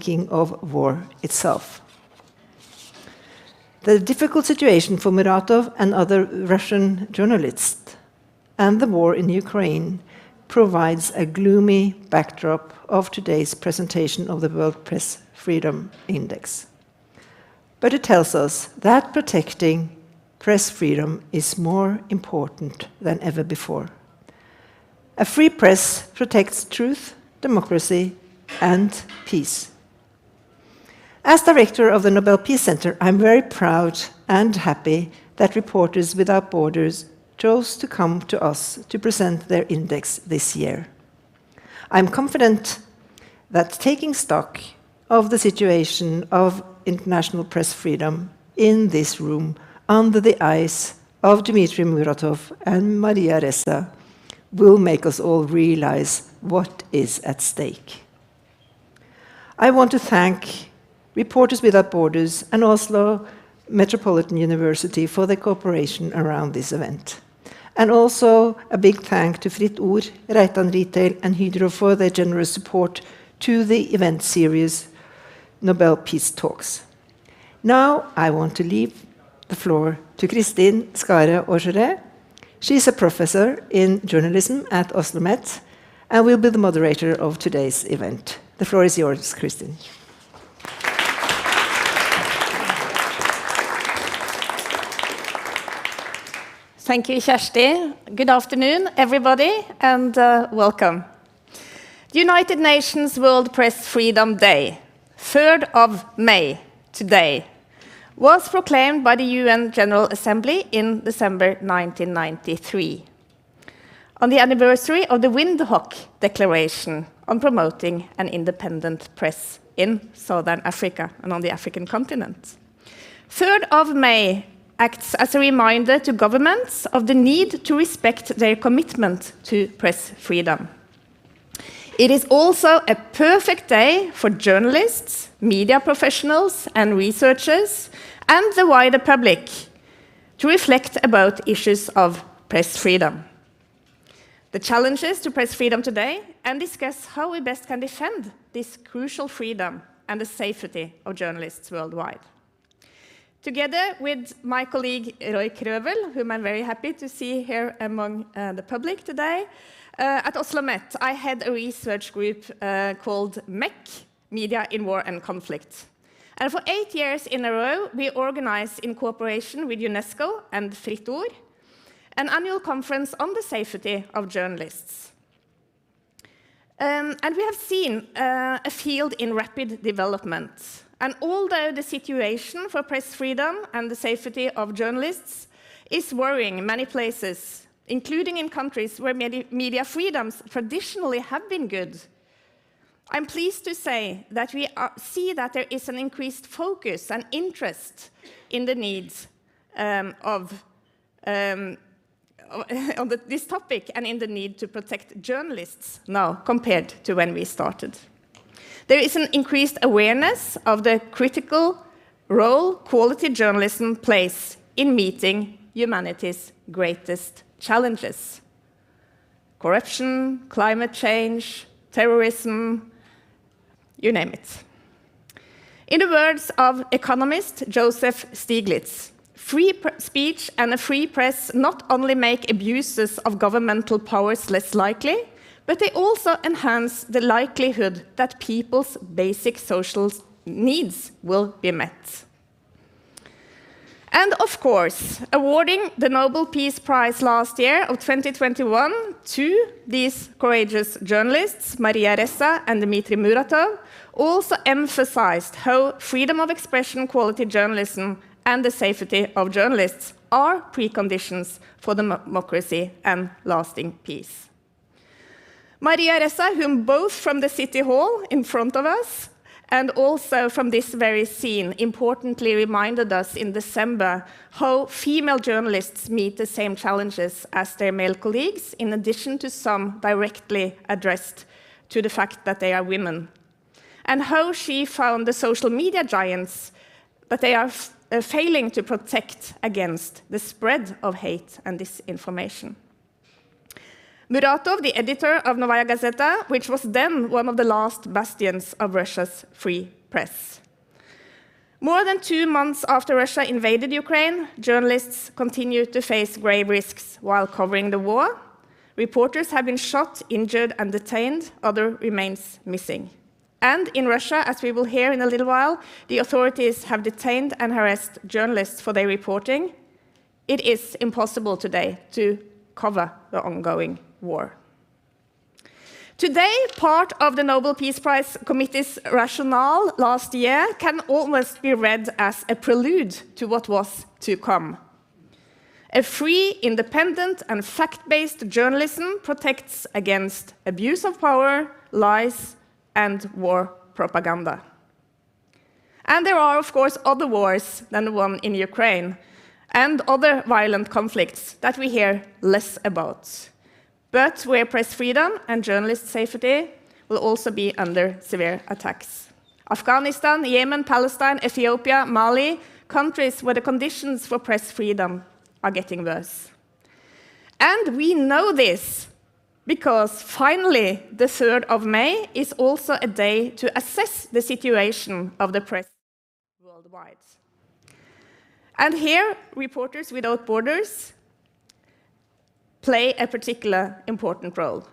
making of war itself. The difficult situation for Muratov and other Russian journalists and the war in Ukraine provides a gloomy backdrop of today's presentation of the World Press Freedom Index. But it tells us that protecting press freedom is more important than ever before. A free press protects truth, democracy, and peace. As director of the Nobel Peace Center, I'm very proud and happy that Reporters Without Borders chose to come to us to present their index this year. I'm confident that taking stock of the situation of international press freedom in this room under the eyes of Dmitry Muratov and Maria Ressa will make us all realize what is at stake. I want to thank Reporters Without Borders and Oslo Metropolitan University for their cooperation around this event. And also a big thank to Fritt Ord, Reitan Retail and Hydro for their generous support to the event series Nobel Peace Talks. Now I want to leave the floor to Kristin Skare Orgeret. She's a professor in journalism at Oslo MET and will be the moderator of today's event. The floor is yours, Kristin. Thank you, Kjersti. Good afternoon, everybody, and welcome. The United Nations World Press Freedom Day, 3rd of May, today, was proclaimed by the UN General Assembly in December 1993, on the anniversary of the Windhoek Declaration on promoting an independent press in Southern Africa and on the African continent. 3rd of May acts as a reminder to governments of the need to respect their commitment to press freedom. It is also a perfect day for journalists, media professionals and researchers, and the wider public to reflect about issues of press freedom, the challenges to press freedom today, and discuss how we best can defend this crucial freedom and the safety of journalists worldwide. Together with my colleague Roy Krøvel, whom I'm very happy to see here among the public today, at Oslo MET, I head a research group called MEC, Media in War and Conflict. And for 8 years in a row, we organize in cooperation with UNESCO and Fritt Ord, an annual conference on the safety of journalists. And we have seen a field in rapid development. And although the situation for press freedom and the safety of journalists is worrying in many places, including in countries where media freedoms traditionally have been good, I'm pleased to say that we see that there is an increased focus and interest in the needs on this topic and in the need to protect journalists now compared to when we started. There is an increased awareness of the critical role quality journalism plays in meeting humanity's greatest challenges: corruption, climate change, terrorism, you name it. In the words of economist Joseph Stiglitz, free speech and a free press not only make abuses of governmental powers less likely, but they also enhance the likelihood that people's basic social needs will be met. And of course, awarding the Nobel Peace Prize last year of 2021 to these courageous journalists, Maria Ressa and Dmitry Muratov, also emphasized how freedom of expression, quality journalism, and the safety of journalists are preconditions for democracy and lasting peace. Maria Ressa, whom both from the City Hall in front of us and also from this very scene importantly reminded us in December how female journalists meet the same challenges as their male colleagues, in addition to some directly addressed to the fact that they are women, and how she found the social media giants that they are failing to protect against the spread of hate and disinformation. Muratov, the editor of Novaya Gazeta, which was then one of the last bastions of Russia's free press. More than 2 months after Russia invaded Ukraine, journalists continue to face grave risks while covering the war. Reporters have been shot, injured, and detained. Others remain missing. And in Russia, as we will hear in a little while, the authorities have detained and harassed journalists for their reporting. It is impossible today to cover the ongoing war. Today, part of the Nobel Peace Prize Committee's rationale last year can almost be read as a prelude to what was to come. A free, independent, and fact-based journalism protects against abuse of power, lies, and war propaganda. And there are, of course, other wars than the one in Ukraine, and other violent conflicts that we hear less about, but where press freedom and journalist safety will also be under severe attacks. Afghanistan, Yemen, Palestine, Ethiopia, Mali, countries where the conditions for press freedom are getting worse. And we know this because finally the 3rd of May is also a day to assess the situation of the press worldwide. And here, Reporters Without Borders play a particular important role.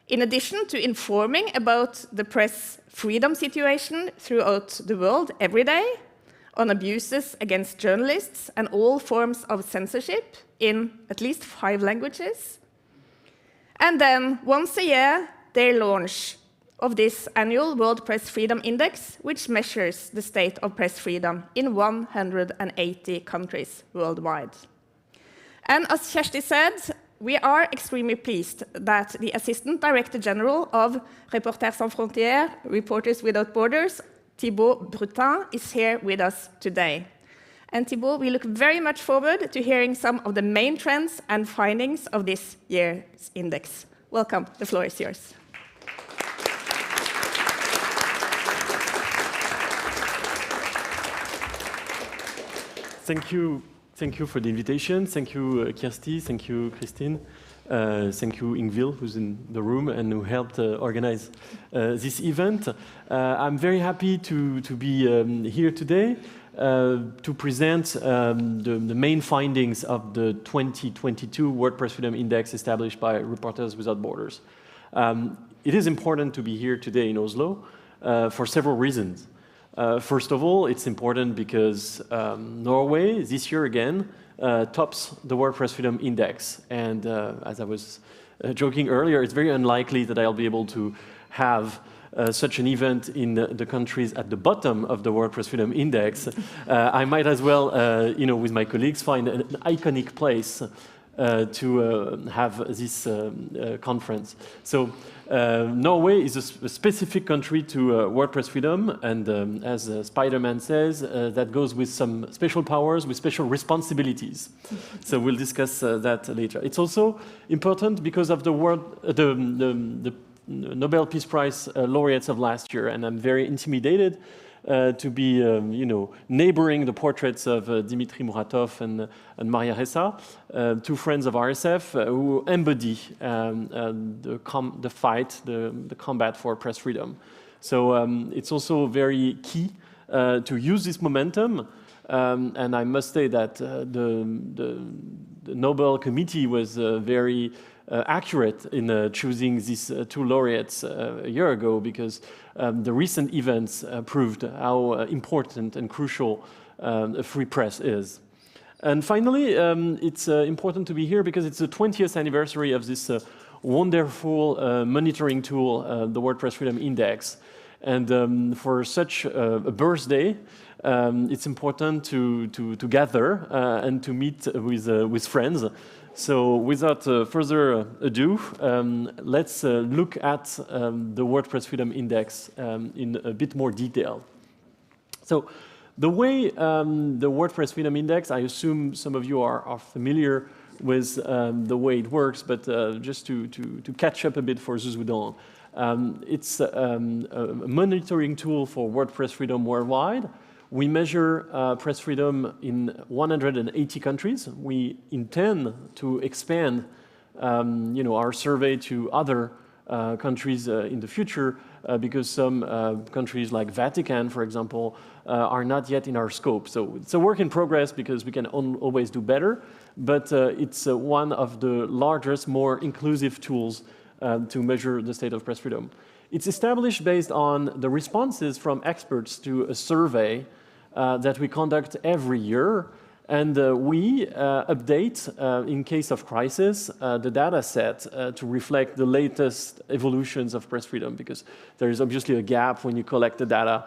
In addition to informing about the press freedom situation throughout the world every day, on abuses against journalists and all forms of censorship in at least 5 languages. And then, once a year, their launch of this annual World Press Freedom Index, which measures the state of press freedom in 180 countries worldwide. And as Kjersti said, we are extremely pleased that the Assistant Director General of Reporters Sans Frontières, Reporters Without Borders, Thibaut Bruttin, is here with us today. And Thibaut, we look very much forward to hearing some of the main trends and findings of this year's index. Welcome, the floor is yours. Thank you for the invitation. Thank you, Kjersti. Thank you, Kristin. Thank you, Ingvild, who's in the room and who helped organize this event. I'm very happy to be here today to present the main findings of the 2022 World Press Freedom Index established by Reporters Without Borders. It is important to be here today in Oslo for several reasons. First of all, it's important because Norway, this year again, tops the World Press Freedom Index. And as I was joking earlier, it's very unlikely that I'll be able to have such an event in the countries at the bottom of the World Press Freedom Index. I might as well, with my colleagues, find an iconic place to have this conference. So Norway is a specific country to World Press Freedom, and as Spider-Man says, that goes with some special powers, with special responsibilities. So we'll discuss that later. It's also important because of the Nobel Peace Prize laureates of last year, and I'm very intimidated to be, neighboring the portraits of Dmitry Muratov and Maria Ressa, 2 friends of RSF who embody the fight, the combat for press freedom. So it's also very key to use this momentum. And I must say that the Nobel Committee was very accurate in choosing these 2 laureates a year ago, because the recent events proved how important and crucial a free press is. And finally, it's important to be here because it's the 20th anniversary of this wonderful monitoring tool, the World Press Freedom Index. And for such a birthday, it's important to gather and to meet with friends. So without further ado, let's look at the World Press Freedom Index in a bit more detail. So the way the World Press Freedom Index, I assume some of you are familiar with the way it works, but just to catch up a bit for those who don't. It's a monitoring tool for World Press Freedom worldwide. We measure press freedom in 180 countries. We intend to expand our survey to other countries in the future, because some countries like Vatican, for example, are not yet in our scope. So it's a work in progress because we can always do better, but it's one of the largest, more inclusive tools to measure the state of press freedom. It's established based on the responses from experts to a survey that we conduct every year. And we update, in case of crisis, the data set to reflect the latest evolutions of press freedom, because there is obviously a gap when you collect the data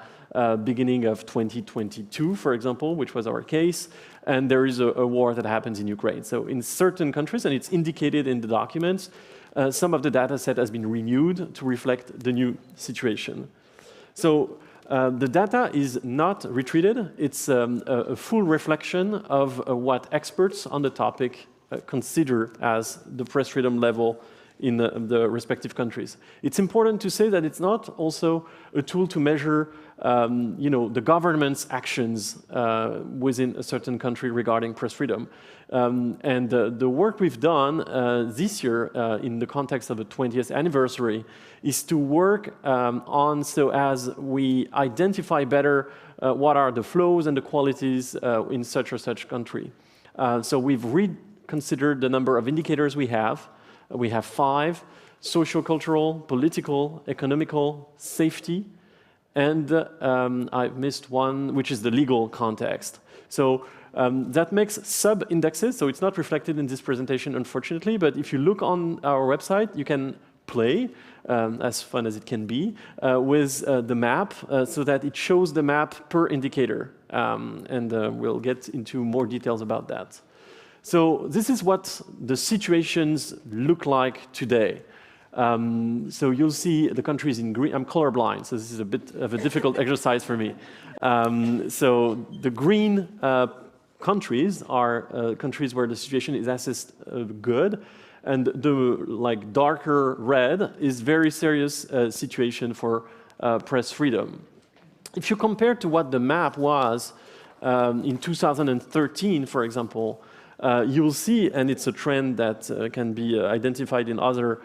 beginning of 2022, for example, which was our case, and there is a war that happens in Ukraine. So in certain countries, and it's indicated in the documents, some of the data set has been renewed to reflect the new situation. So the data is not retreated. It's a full reflection of what experts on the topic consider as the press freedom level in the respective countries. It's important to say that it's not also a tool to measure the government's actions within a certain country regarding press freedom. And the work we've done this year in the context of the 20th anniversary is to work on so as we identify better what are the flows and the qualities in such or such country. So we've reconsidered the number of indicators we have. We have 5: socio-cultural, political, economical, safety, and I've missed one, which is the legal context. So that makes sub-indexes, so it's not reflected in this presentation, unfortunately, but if you look on our website, you can play, as fun as it can be, with the map, so that it shows the map per indicator, and we'll get into more details about that. So this is what the situations look like today. So you'll see the countries in green. I'm colorblind, so this is a bit of a difficult exercise for me. So the green countries are countries where the situation is assessed good, and the darker red is very serious situation for press freedom. If you compare to what the map was in 2013, for example, you will see, and it's a trend that can be identified in other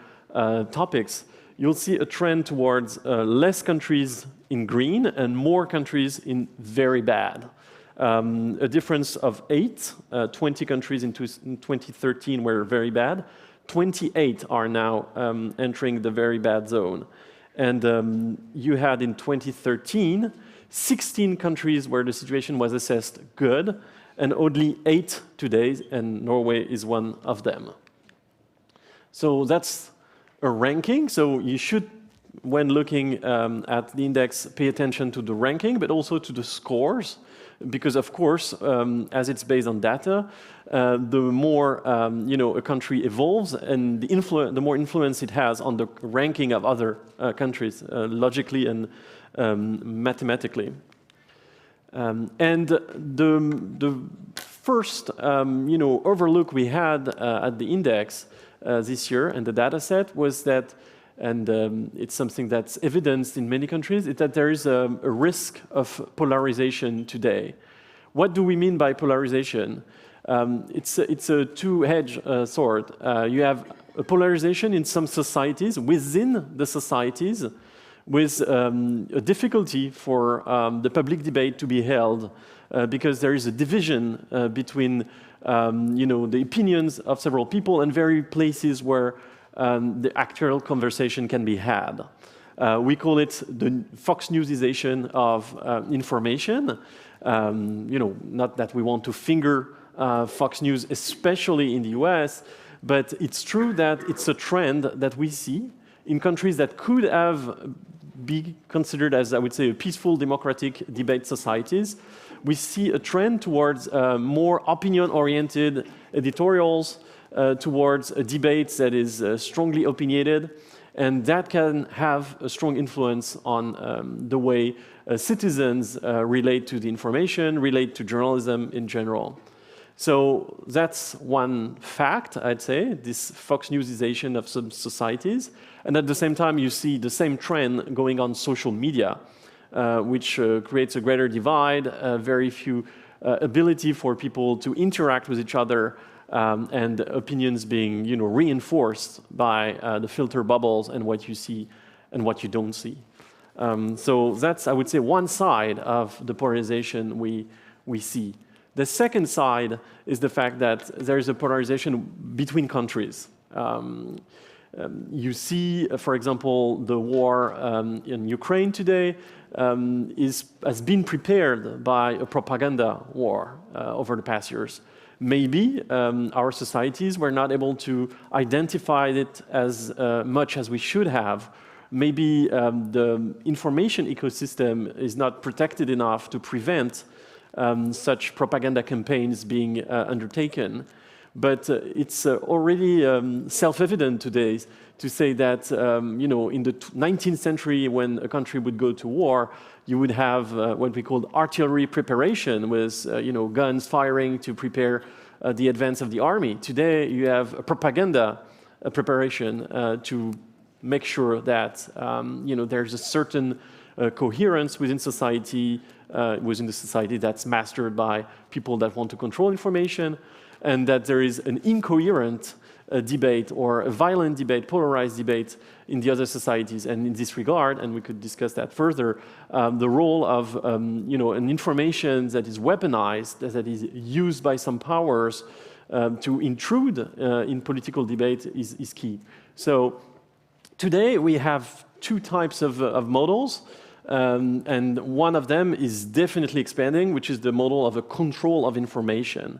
topics, you'll see a trend towards less countries in green and more countries in very bad. A difference of 8, 20 countries in 2013 were very bad, 28 are now entering the very bad zone. And you had in 2013, 16 countries where the situation was assessed good, and only 8 today, and Norway is one of them. So that's a ranking. So you should, when looking at the index, pay attention to the ranking, but also to the scores, because of course, as it's based on data, the more a country evolves, and the more influence it has on the ranking of other countries, logically and mathematically. And the first overlook we had at the index this year and the data set was that, and it's something that's evidenced in many countries, is that there is a risk of polarization today. What do we mean by polarization? It's a two-edged sword. You have a polarization in some societies, within the societies, with a difficulty for the public debate to be held because there is a division between the opinions of several people and very places where the actual conversation can be had. We call it the Fox Newsization of information. Not that we want to finger Fox News, especially in the US, but it's true that it's a trend that we see in countries that could have be considered as, I would say, a peaceful democratic debate societies. We see a trend towards more opinion-oriented editorials, towards a debate that is strongly opinionated, and that can have a strong influence on the way citizens relate to the information, relate to journalism in general. So that's one fact, I'd say, this Fox Newsization of some societies. And at the same time, you see the same trend going on social media, which creates a greater divide, very few ability for people to interact with each other and opinions being, reinforced by the filter bubbles and what you see and what you don't see. So that's, I would say, one side of the polarization we see. The second side is the fact that there is a polarization between countries. You see, for example, the war in Ukraine today has been prepared by a propaganda war over the past years. Maybe our societies were not able to identify it as much as we should have. Maybe the information ecosystem is not protected enough to prevent such propaganda campaigns being undertaken. But it's already self-evident today to say that, in the 19th century, when a country would go to war, you would have what we called artillery preparation, with guns firing to prepare the advance of the army. Today, you have a propaganda preparation to make sure that there's a certain coherence within society, that's mastered by people that want to control information, and that there is an incoherent debate or a violent debate, polarized debate in the other societies. And in this regard, and we could discuss that further, the role of an information that is weaponized, that is used by some powers to intrude in political debate is key. So today we have two types of models. And one of them is definitely expanding, which is the model of a control of information.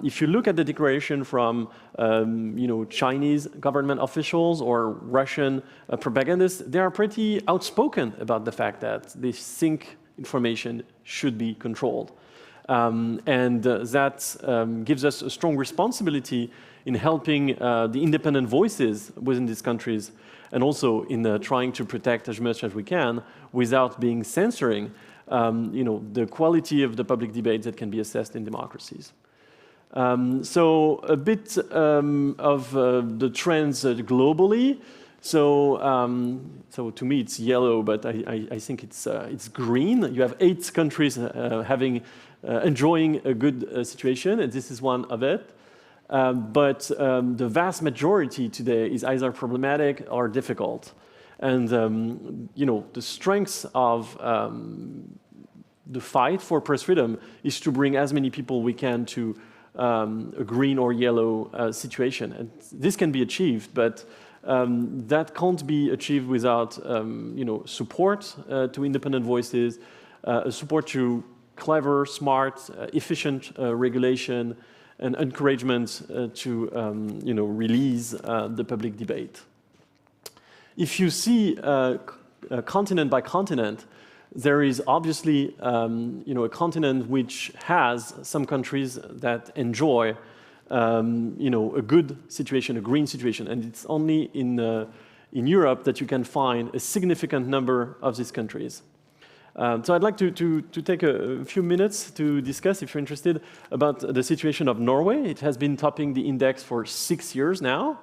If you look at the declaration from Chinese government officials or Russian propagandists, they are pretty outspoken about the fact that they think information should be controlled. That gives us a strong responsibility in helping the independent voices within these countries, and also in trying to protect as much as we can without being censoring the quality of the public debate that can be assessed in democracies. So a bit of the trends globally. So to me it's yellow, but I think it's green. You have 8 countries enjoying a good situation, and this is one of it. But the vast majority today is either problematic or difficult. And the strength of the fight for press freedom is to bring as many people we can to a green or yellow situation. And this can be achieved, but that can't be achieved without support to independent voices, support to clever, smart, efficient regulation, and encouragement to release the public debate. If you see continent by continent, there is obviously a continent which has some countries that enjoy a good situation, a green situation, and it's only in Europe that you can find a significant number of these countries. So I'd like to take a few minutes to discuss, if you're interested, about the situation of Norway. It has been topping the index for 6 years now.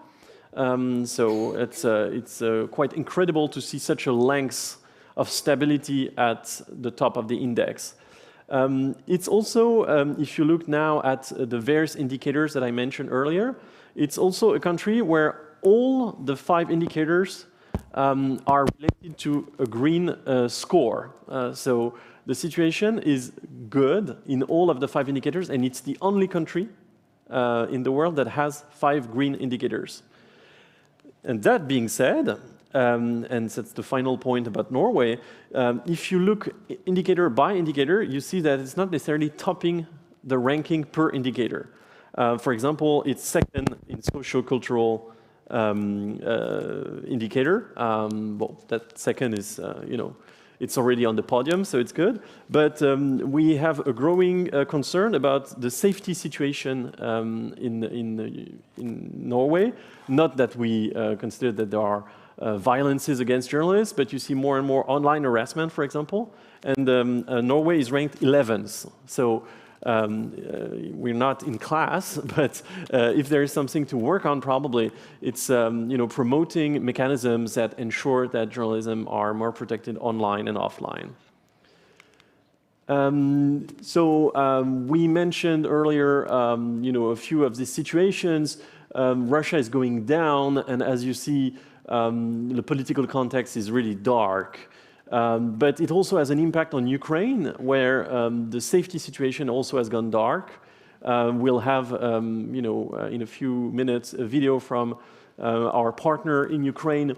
So it's quite incredible to see such a length of stability at the top of the index. It's also, if you look now at the various indicators that I mentioned earlier, it's also a country where all the 5 indicators are related to a green score. So the situation is good in all of the 5 indicators, and it's the only country in the world that has 5 green indicators. And that being said, and that's the final point about Norway, if you look indicator by indicator, you see that it's not necessarily topping the ranking per indicator. For example, it's second in socio-cultural indicator. Well, that second is, it's already on the podium, so it's good. But we have a growing concern about the safety situation in Norway. Not that we consider that there are violences against journalists, but you see more and more online harassment, for example. And Norway is ranked 11th. So we're not in class, but if there is something to work on, probably it's promoting mechanisms that ensure that journalism are more protected online and offline. We mentioned earlier, a few of these situations. Russia is going down, and as you see, the political context is really dark. But it also has an impact on Ukraine, where the safety situation also has gone dark. We'll have, in a few minutes, a video from our partner in Ukraine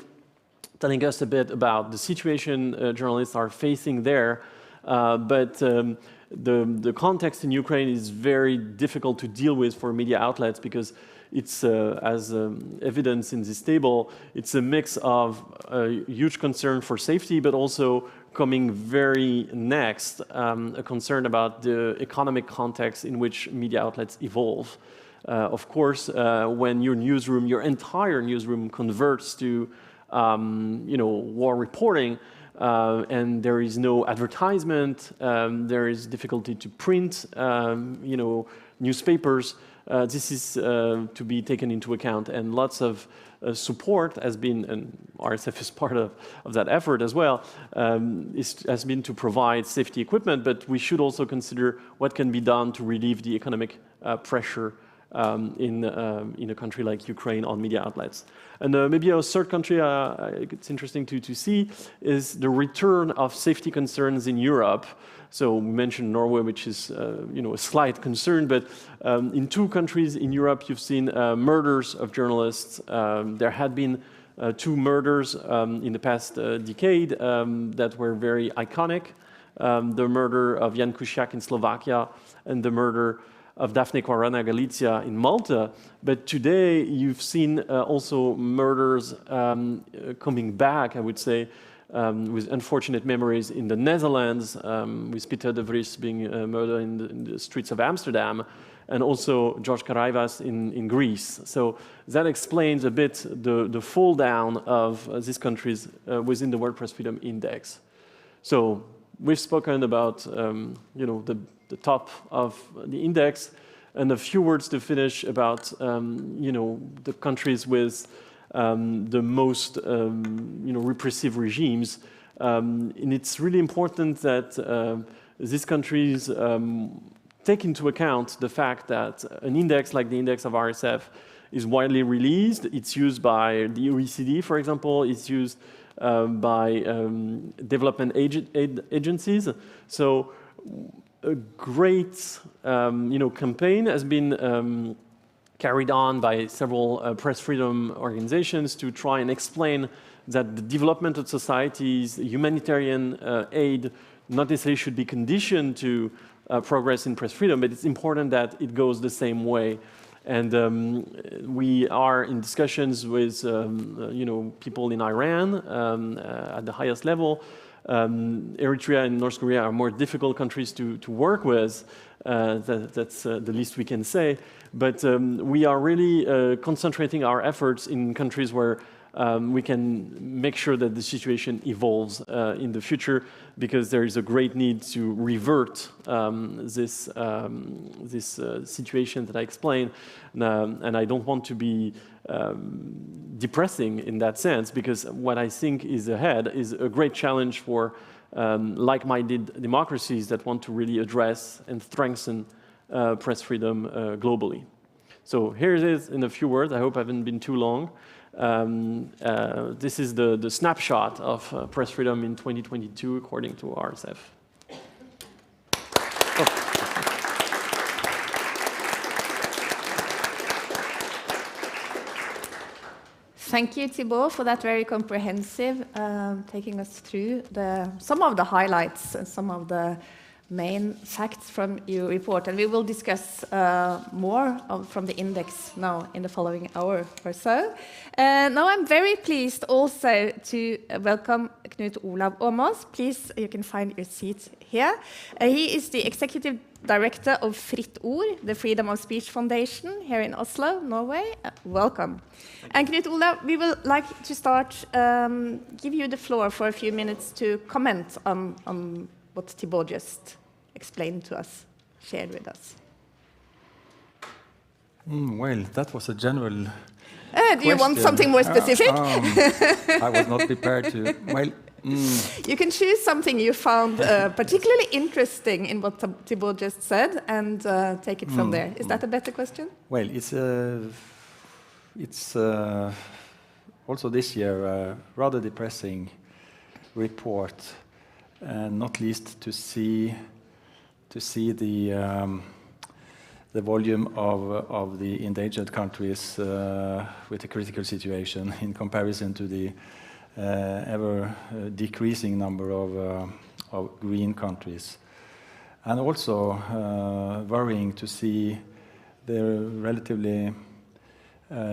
telling us a bit about the situation journalists are facing there. But the context in Ukraine is very difficult to deal with for media outlets because it's, as evidence in this table, it's a mix of huge concern for safety, but also coming very next, a concern about the economic context in which media outlets evolve. Of course, when your newsroom, your entire newsroom converts to war reporting, and there is no advertisement, there is difficulty to print, newspapers. This is to be taken into account, and lots of support has been, and RSF is part of that effort as well, has been to provide safety equipment, but we should also consider what can be done to relieve the economic pressure in a country like Ukraine on media outlets. And maybe a third country it's interesting to see is the return of safety concerns in Europe. So we mentioned Norway, which is a slight concern, but in two countries in Europe, you've seen murders of journalists. There had been 2 murders in the past decade that were very iconic. The murder of Jan Kuciak in Slovakia and the murder of Daphne Caruana Galizia in Malta. But today you've seen also murders coming back, I would say, with unfortunate memories in the Netherlands, with Peter de Vries being murdered in the streets of Amsterdam, and also George Karaivas in Greece. So that explains a bit the fall down of these countries within the WordPress Freedom Index. So we've spoken about the top of the index, and a few words to finish about the countries with the most repressive regimes. And it's really important that these countries take into account the fact that an index like the index of RSF is widely released. It's used by the OECD, for example. It's used by development agencies. So a great campaign has been carried on by several press freedom organizations to try and explain that the development of societies, humanitarian aid, not necessarily should be conditioned to progress in press freedom, but it's important that it goes the same way. And we are in discussions with people in Iran at the highest level. Eritrea and North Korea are more difficult countries to work with. That's the least we can say. But we are really concentrating our efforts in countries where we can make sure that the situation evolves in the future, because there is a great need to revert this situation that I explained. And I don't want to be depressing in that sense, because what I think is ahead is a great challenge for like-minded democracies that want to really address and strengthen press freedom globally. So here it is in a few words. I hope I haven't been too long. This is the snapshot of press freedom in 2022 according to RSF. Thank you, Thibaut, for that very comprehensive, taking us through some of the highlights and some of the main facts from your report. And we will discuss more from the index now in the following hour or so. Now I'm very pleased also to welcome Knut Olav Åmås. Please, you can find your seat here. He is the Executive Director of Fritt Ord, the Freedom of Speech Foundation here in Oslo, Norway. Welcome. And Knut Olav, we would like to start, give you the floor for a few minutes to comment on what Thibaut just explained to us, shared with us. Well, that was a general do you want something more specific? I was not prepared to. Well, You can choose something you found particularly interesting in what Thibaut just said and take it from there. Is that a better question? Well, it's also this year a rather depressing report, not least to see the volume of the endangered countries with a critical situation in comparison to the ever decreasing number of green countries. And also worrying to see the relatively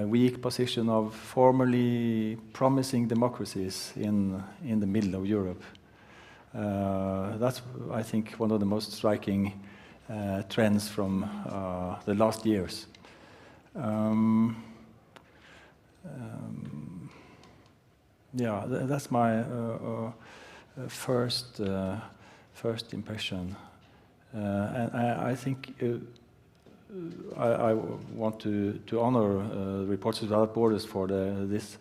weak position of formerly promising democracies in the middle of Europe. That's, I think, one of the most striking trends from the last years. Yeah, that's my first impression, and I think I want to honor Reporters Without Borders for this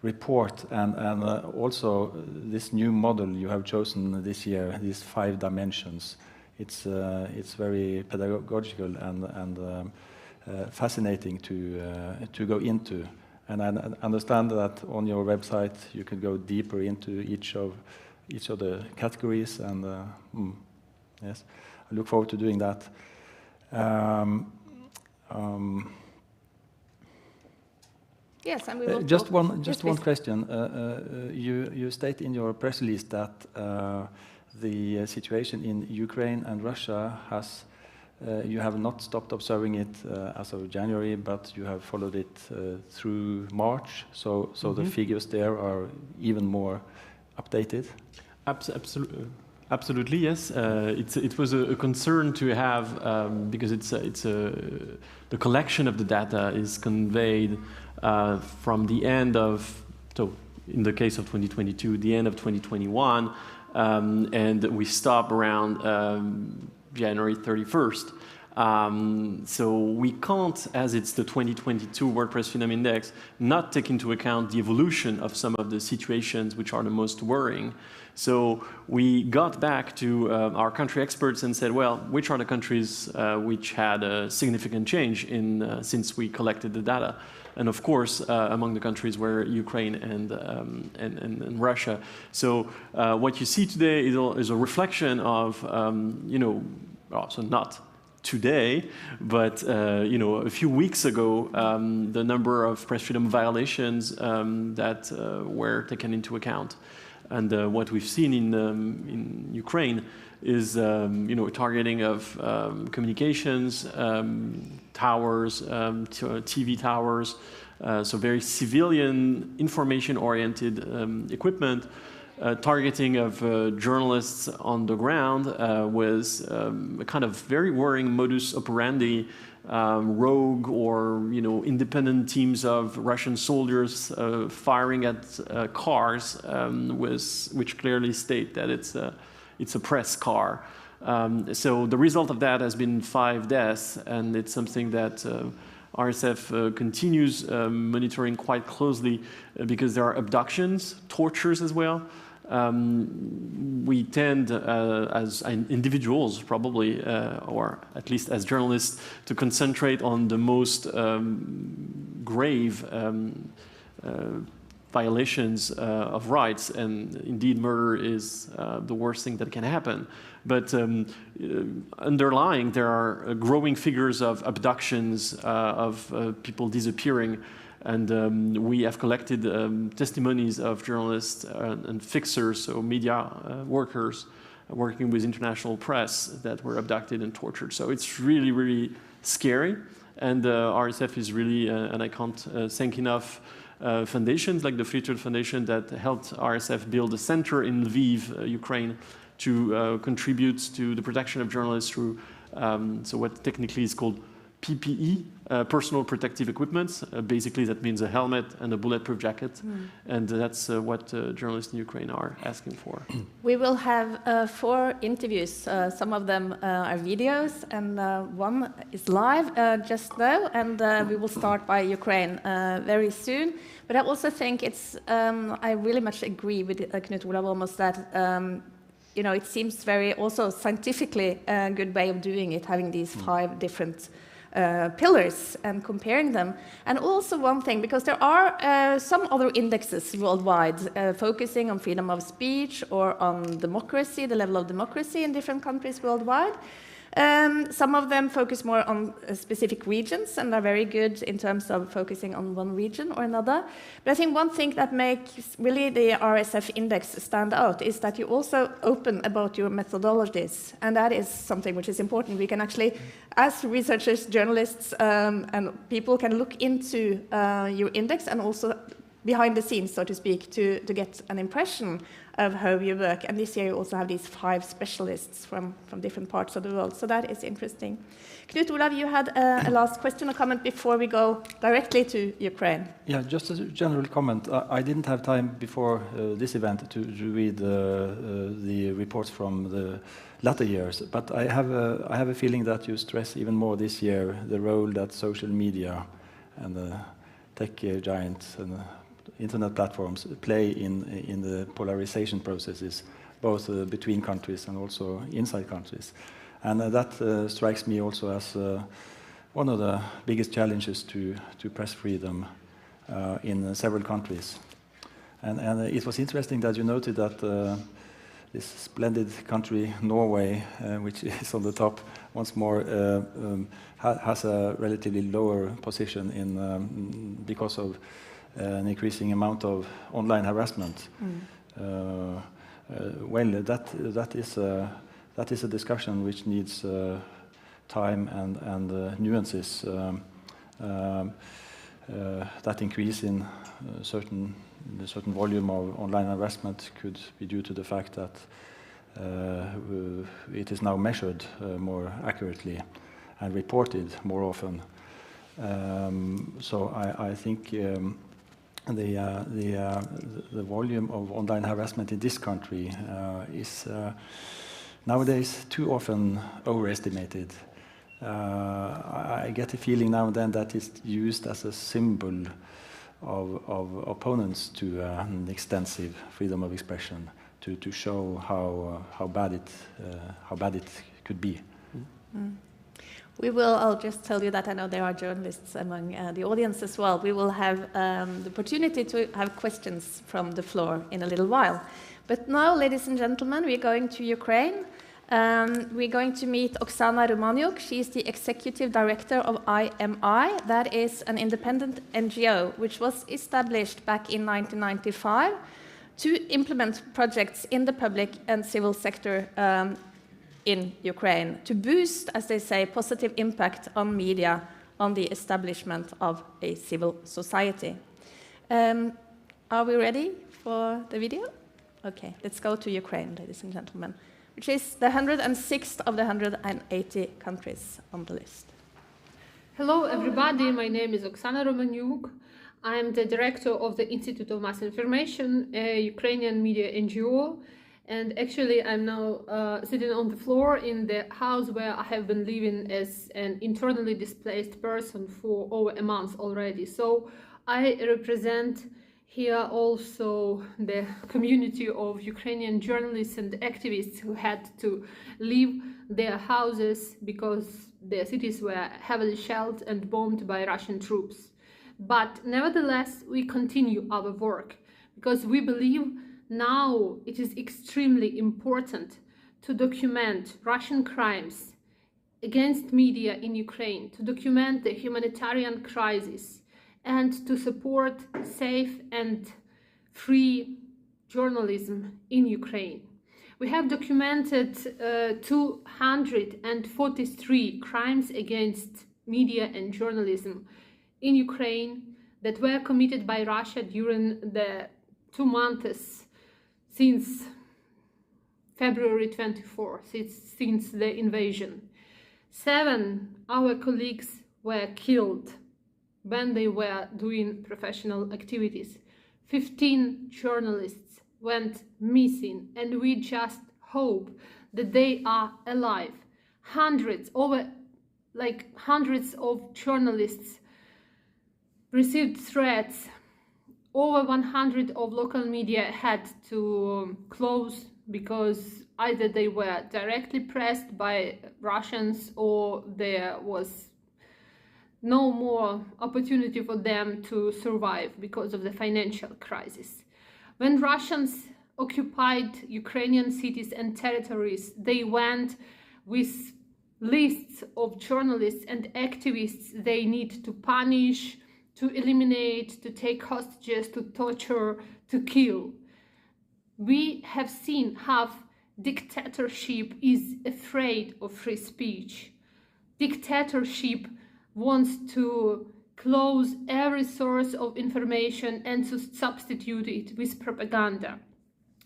report and also this new model you have chosen this year, these 5 dimensions. It's very pedagogical and fascinating to go into. And I understand that on your website you can go deeper into each of the categories, and yes, I look forward to doing that. Yes, and we will just one question. You state in your press release that the situation in Ukraine and Russia has. You have not stopped observing it as of January, but you have followed it through March. So the figures there are even more updated. Absolutely, yes. It was a concern to have because the collection of the data is conveyed from the end of, so in the case of 2022, the end of 2021, and we stop around January 31st. So we can't, as it's the 2022 WordPress Freedom Index, not take into account the evolution of some of the situations which are the most worrying. So we got back to our country experts and said, well, which are the countries which had a significant change since we collected the data? And of course, among the countries were Ukraine and Russia. So what you see today is a reflection of, so not today, but a few weeks ago, the number of press freedom violations that were taken into account. And what we've seen in Ukraine is targeting of communications, towers, TV towers, so very civilian information-oriented equipment, targeting of journalists on the ground was a kind of very worrying modus operandi, rogue or independent teams of Russian soldiers firing at cars, which clearly state that it's a press car. So the result of that has been 5 deaths, and it's something that RSF continues monitoring quite closely because there are abductions, tortures as well. We tend, as individuals probably, or at least as journalists, to concentrate on the most grave violations of rights, and indeed murder is the worst thing that can happen. But underlying, there are growing figures of abductions, of people disappearing. And we have collected testimonies of journalists and fixers, so media workers working with international press that were abducted and tortured. So it's really, really scary. And RSF is really, and I can't thank enough foundations like the Free Trade Foundation that helped RSF build a center in Lviv, Ukraine, to contribute to the protection of journalists through so what technically is called PPE, personal protective equipment. Basically, that means a helmet and a bulletproof jacket, and that's what journalists in Ukraine are asking for. We will have 4 interviews. Some of them are videos, and one is live just now, and we will start by Ukraine very soon. But I also think it's, I really much agree with Knut Olav Åmås that you know, it seems very also scientifically a good way of doing it, having these 5 different pillars and comparing them. And also one thing, because there are some other indexes worldwide focusing on freedom of speech or on democracy, the level of democracy in different countries worldwide. Some of them focus more on specific regions and are very good in terms of focusing on one region or another. But I think one thing that makes really the RSF index stand out is that you also open about your methodologies, and that is something which is important. We can actually, as researchers, journalists, and people can look into your index and also behind the scenes, so to speak, to get an impression of how you work. And this year you also have these 5 specialists from different parts of the world. So that is interesting. Knut Olav, you had a last question or comment before we go directly to Ukraine. Yeah, just a general comment. I didn't have time before this event to read the reports from the latter years, but I have a feeling that you stress even more this year the role that social media and the tech giants and internet platforms play in the polarization processes, both between countries and also inside countries. And that strikes me also as one of the biggest challenges to press freedom in several countries. And it was interesting that you noted that this splendid country, Norway, which is on the top once more, has a relatively lower position in because of an increasing amount of online harassment. Well, that is a discussion which needs time and nuances. That increase in certain volume of online harassment could be due to the fact that it is now measured more accurately and reported more often. So I think the volume of online harassment in this country is nowadays too often overestimated. I get a feeling now and then that it's used as a symbol of opponents to an extensive freedom of expression, to show how bad it could be. I'll just tell you that I know there are journalists among the audience as well. We will have the opportunity to have questions from the floor in a little while. But now, ladies and gentlemen, we're going to Ukraine. We're going to meet Oksana Romaniac. She is the executive director of IMI. That is an independent NGO which was established back in 1995 to implement projects in the public and civil sector in Ukraine to boost, as they say, positive impact on media, on the establishment of a civil society. Are we ready for the video? Okay, let's go to Ukraine, ladies and gentlemen, which is the 106th of the 180 countries on the list. Hello, everybody. My name is Oksana Romaniac. I'm the director of the Institute of Mass Information, a Ukrainian media NGO. And actually, I'm now sitting on the floor in the house where I have been living as an internally displaced person for over a month already. So I represent here also the community of Ukrainian journalists and activists who had to leave their houses because their cities were heavily shelled and bombed by Russian troops. But nevertheless, we continue our work because we believe now it is extremely important to document Russian crimes against media in Ukraine, to document the humanitarian crisis, and to support safe and free journalism in Ukraine. We have documented 243 crimes against media and journalism in Ukraine that were committed by Russia during the 2 months since February 24, since the invasion. 7 our colleagues were killed when they were doing professional activities. 15 journalists went missing, and we just hope that they are alive. Hundreds of journalists received threats. Over 100 of local media had to close because either they were directly pressed by Russians or there was no more opportunity for them to survive because of the financial crisis. When Russians occupied Ukrainian cities and territories, they went with lists of journalists and activists they need to punish, to eliminate, to take hostages, to torture, to kill. We have seen how dictatorship is afraid of free speech. Dictatorship wants to close every source of information and to substitute it with propaganda.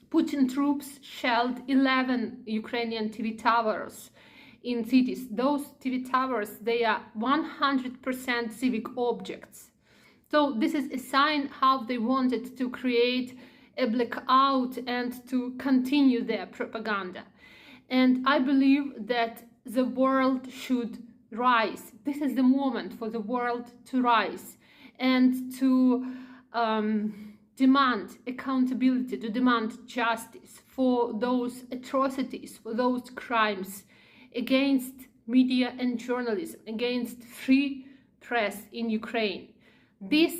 Putin troops shelled 11 Ukrainian TV towers in cities. Those TV towers, they are 100% civic objects. So this is a sign how they wanted to create a blackout and to continue their propaganda. And I believe that the world should rise. This is the moment for the world to rise and to demand accountability, to demand justice for those atrocities, for those crimes against media and journalism, against free press in Ukraine. This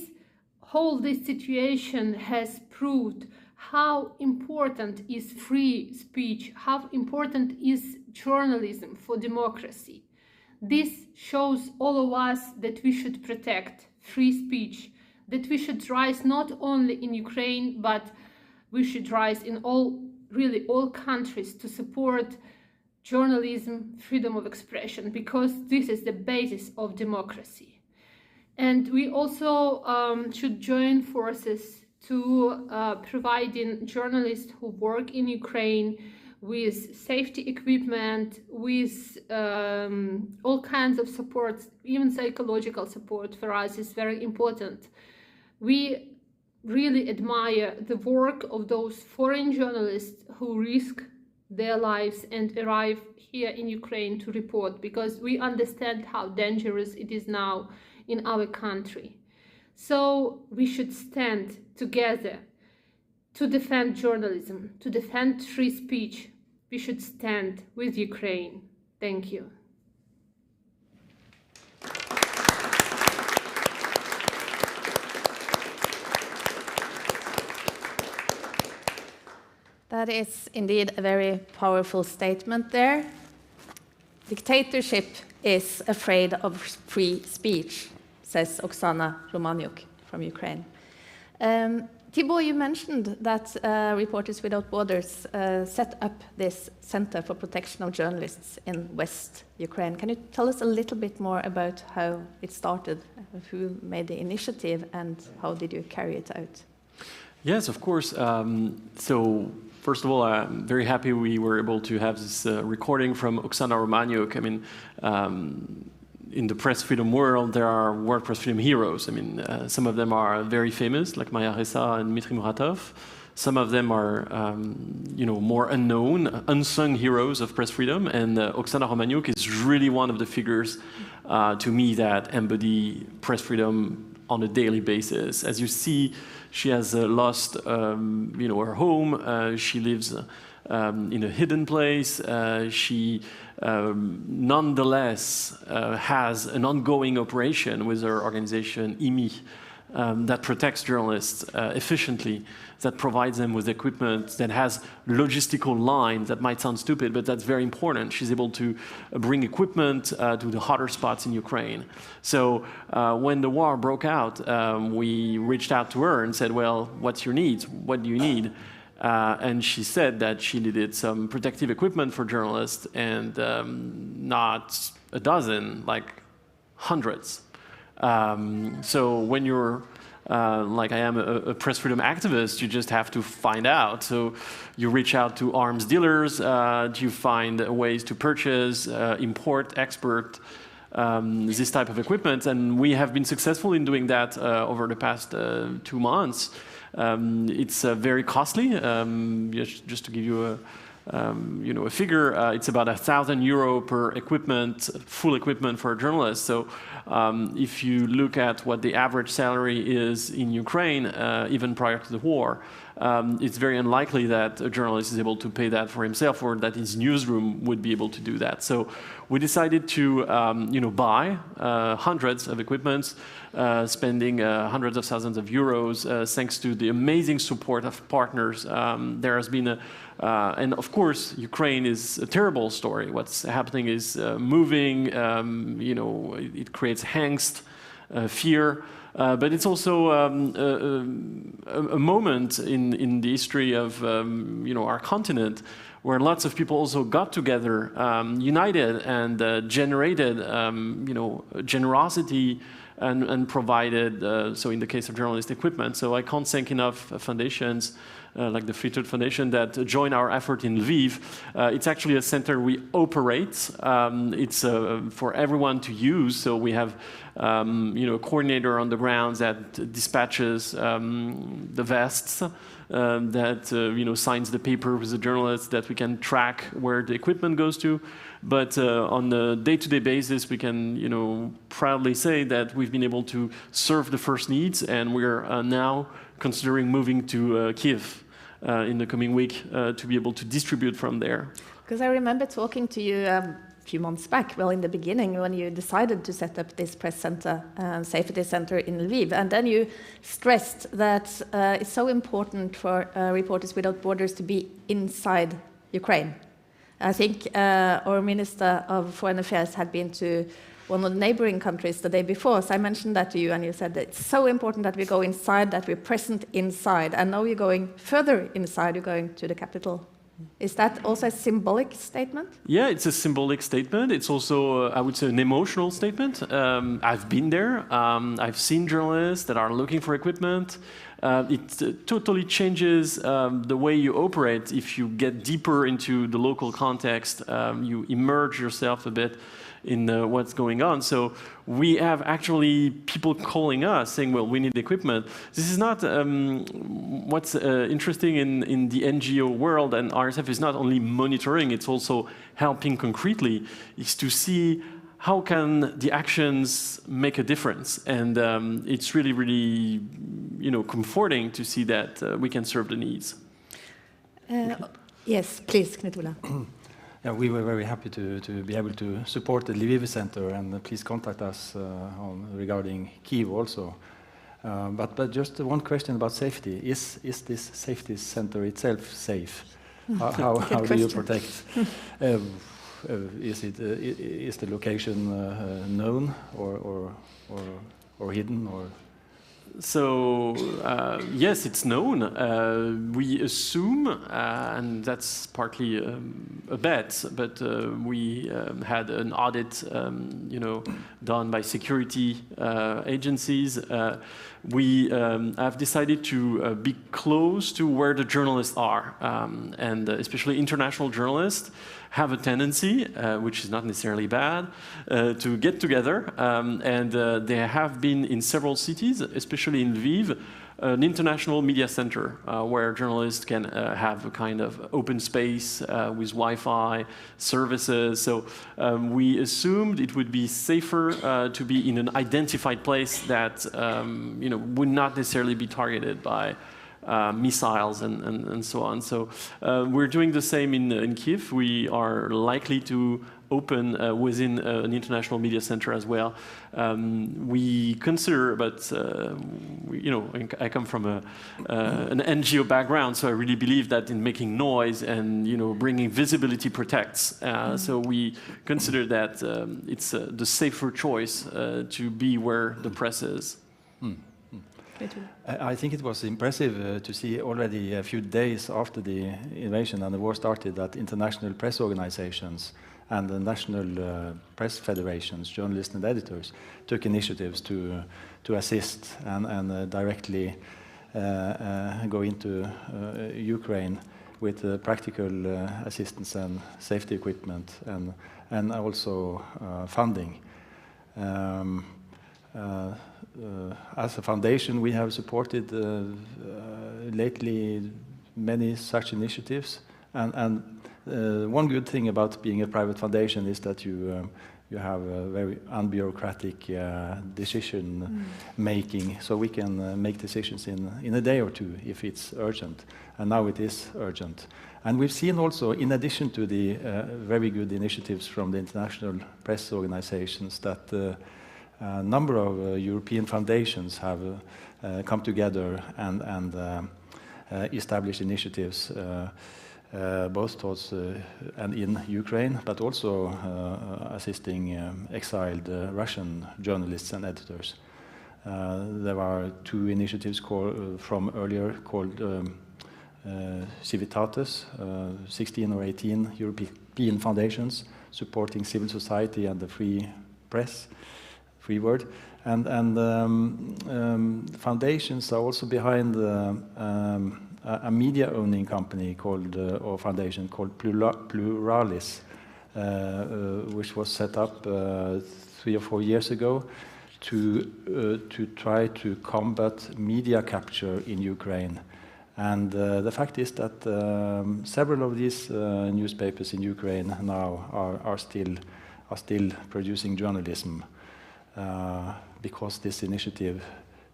situation has proved how important is free speech, how important is journalism for democracy. This shows all of us that we should protect free speech, that we should rise not only in Ukraine, but we should rise in really all countries to support journalism, freedom of expression, because this is the basis of democracy. And we also should join forces to providing journalists who work in Ukraine with safety equipment, with all kinds of support, even psychological support for us is very important. We really admire the work of those foreign journalists who risk their lives and arrive here in Ukraine to report, because we understand how dangerous it is now in our country. So we should stand together to defend journalism, to defend free speech. We should stand with Ukraine. Thank you. That is indeed a very powerful statement there. Dictatorship is afraid of free speech, says Oksana Romaniac from Ukraine. Thibaut, you mentioned that Reporters Without Borders set up this Center for Protection of Journalists in West Ukraine. Can you tell us a little bit more about how it started, who made the initiative, and how did you carry it out? Yes, of course. So, first of all, I'm very happy we were able to have this recording from Oksana Romaniac. I mean, in the press freedom world, there are WordPress freedom heroes. I mean, some of them are very famous, like Maya Ressa and Dmitry Muratov. Some of them are, more unknown, unsung heroes of press freedom. And Oksana Romaniac is really one of the figures to me that embody press freedom on a daily basis. As you see, she has lost, her home. She lives in a hidden place. She nonetheless has an ongoing operation with her organization, IMI, that protects journalists efficiently, that provides them with equipment, that has logistical lines that might sound stupid, but that's very important. She's able to bring equipment to the hotter spots in Ukraine. So when the war broke out, we reached out to her and said, well, what's your needs? What do you need? And she said that she needed some protective equipment for journalists, and not a dozen, like hundreds. So when you're, like I am, a press freedom activist, you just have to find out. So you reach out to arms dealers, you find ways to purchase, import, export this type of equipment, and we have been successful in doing that over the past 2 months. It's very costly. Just to give you a figure, it's about €1,000 per equipment, full equipment for a journalist. So if you look at what the average salary is in Ukraine, even prior to the war, it's very unlikely that a journalist is able to pay that for himself, or that his newsroom would be able to do that. So we decided to buy hundreds of equipments, spending hundreds of thousands of euros, thanks to the amazing support of partners. There has been and of course, Ukraine is a terrible story. What's happening is moving, it creates angst, fear, but it's also a moment in the history of our continent where lots of people also got together, united, and generated generosity and provided, so in the case of journalist equipment. So I can't thank enough foundations like the Fløgstad Foundation that join our effort in Lviv. It's actually a center we operate. It's for everyone to use. So we have a coordinator on the ground that dispatches the vests, that signs the paper with the journalists, that we can track where the equipment goes to. But on a day-to-day basis, we can proudly say that we've been able to serve the first needs, and we're now considering moving to Kiev in the coming week to be able to distribute from there. Because I remember talking to you a few months back, well, in the beginning, when you decided to set up this press center, safety center in Lviv, and then you stressed that it's so important for Reporters Without Borders to be inside Ukraine. I think our Minister of Foreign Affairs had been to one of the neighboring countries the day before, so I mentioned that to you, and you said that it's so important that we go inside, that we're present inside, and now you're going further inside, you're going to the capital. Is that also a symbolic statement? Yeah, it's a symbolic statement. It's also, I would say, an emotional statement. I've been there. I've seen journalists that are looking for equipment. It totally changes the way you operate. If you get deeper into the local context, you immerse yourself a bit in what's going on. So we have actually people calling us saying, well, we need equipment. This is not what's interesting in the NGO world, and RSF is not only monitoring, it's also helping concretely, is to see how can the actions make a difference. And it's really, really comforting to see that we can serve the needs. Yes, please, Knut. Yeah, we were very happy to be able to support the Lviv Center, and please contact us regarding Kyiv also. But just one question about safety: is this safety center itself safe? How do you protect? Is the location known or hidden or? So yes, it's known. We assume, and that's partly a bet, but we had an audit, done by security agencies. We have decided to be close to where the journalists are, and especially international journalists have a tendency, which is not necessarily bad, to get together, and there have been in several cities, especially in Lviv, an international media center where journalists can have a kind of open space with Wi-Fi services. So we assumed it would be safer to be in an identified place that would not necessarily be targeted by missiles and so on. So we're doing the same in Kiev. We are likely to open within an international media center as well. We consider, but I come from an NGO background, so I really believe that in making noise and bringing visibility protects. So we consider that it's the safer choice to be where the press is. I think it was impressive to see already a few days after the invasion and the war started that international press organizations and the national press federations, journalists and editors, took initiatives to assist and directly go into Ukraine with practical assistance and safety equipment and also funding. As a foundation, we have supported lately many such initiatives, and one good thing about being a private foundation is that you have a very unbureaucratic decision making, so we can make decisions in a day or two if it's urgent, and now it is urgent. And we've seen also, in addition to the very good initiatives from the international press organizations, that a number of European foundations have come together and established initiatives both towards and in Ukraine, but also assisting exiled Russian journalists and editors. There are two initiatives from earlier called Civitates, 16 or 18 European foundations supporting civil society and the free press, free word. And foundations are also behind a media-owning company called, or foundation called Pluralis, which was set up 3 or 4 years ago to try to combat media capture in Ukraine. And the fact is that several of these newspapers in Ukraine now are still producing journalism because this initiative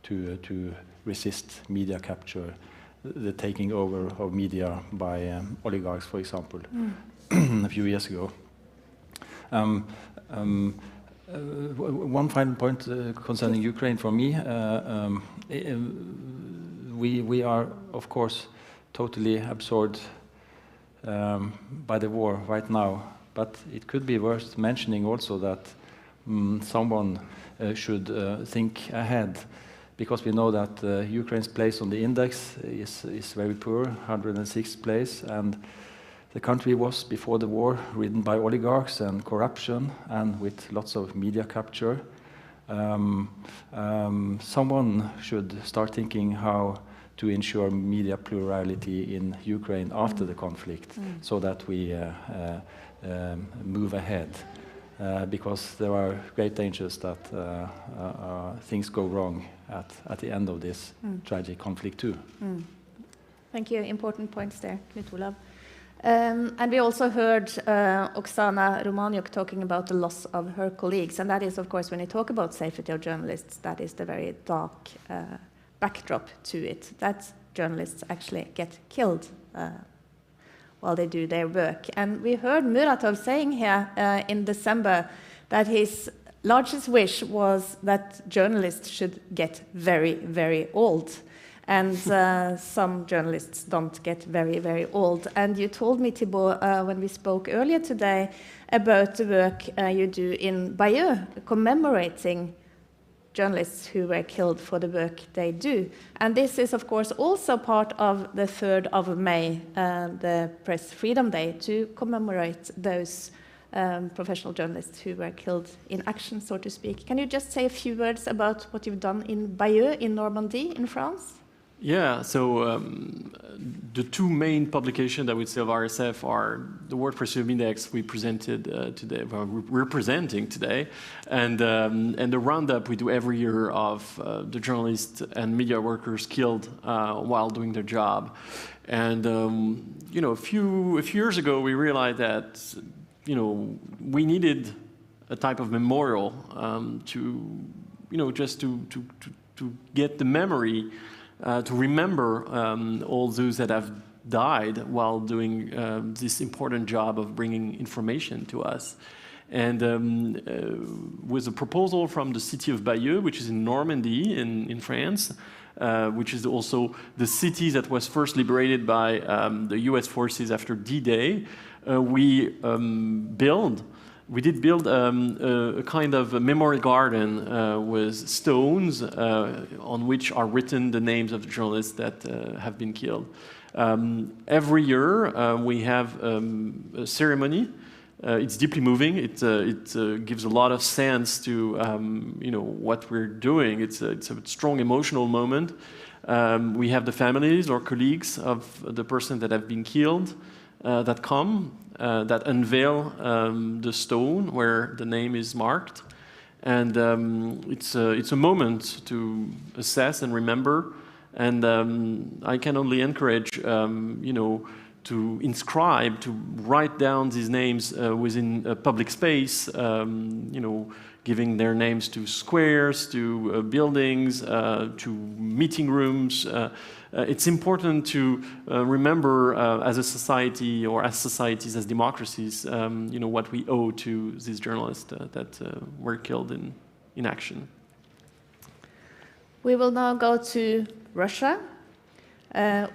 to resist media capture, the taking over of media by oligarchs, for example, a few years ago. One final point concerning Ukraine for me. We are, of course, totally absorbed by the war right now, but it could be worth mentioning also that someone should think ahead, because we know that Ukraine's place on the index is very poor, 106th place, and the country was, before the war, ridden by oligarchs and corruption, and with lots of media capture. Someone should start thinking how to ensure media plurality in Ukraine after the conflict, so that we move ahead. Because there are great dangers that things go wrong at the end of this tragic conflict too. Thank you. Important points there, Knut, Olav. And we also heard Oksana Romaniac talking about the loss of her colleagues, and that is, of course, when you talk about safety of journalists, that is the very dark backdrop to it, that journalists actually get killed while they do their work. And we heard Muratov saying here in December that his largest wish was that journalists should get very, very old. And some journalists don't get very, very old. And you told me, Thibaut, when we spoke earlier today about the work you do in Bayeux, commemorating journalists who were killed for the work they do. And this is, of course, also part of the 3rd of May, the Press Freedom Day, to commemorate those professional journalists who were killed in action, so to speak. Can you just say a few words about what you've done in Bayeux, in Normandy, in France? Yeah, so the two main publications, I would say, of RSF are the Wordpress Index we presented today, we're presenting today, and the roundup we do every year of the journalists and media workers killed while doing their job. And you know, a few years ago, we realized that we needed a type of memorial just to get the memory. To remember all those that have died while doing this important job of bringing information to us. And with a proposal from the city of Bayeux, which is in Normandy in France, which is also the city that was first liberated by the US forces after D-Day, we did build a kind of a memory garden with stones on which are written the names of the journalists that have been killed. Every year we have a ceremony. It's deeply moving. It gives a lot of sense to what we're doing. It's a strong emotional moment. We have the families or colleagues of the person that have been killed that come. That unveil the stone where the name is marked, And it's a moment to assess and remember. And I can only encourage, you know, to inscribe, to write down these names within a public space, you know, giving their names to squares, to buildings, to meeting rooms. It's important to remember as a society, or as societies, as democracies, you know, what we owe to these journalists that were killed in action. We will now go to Russia,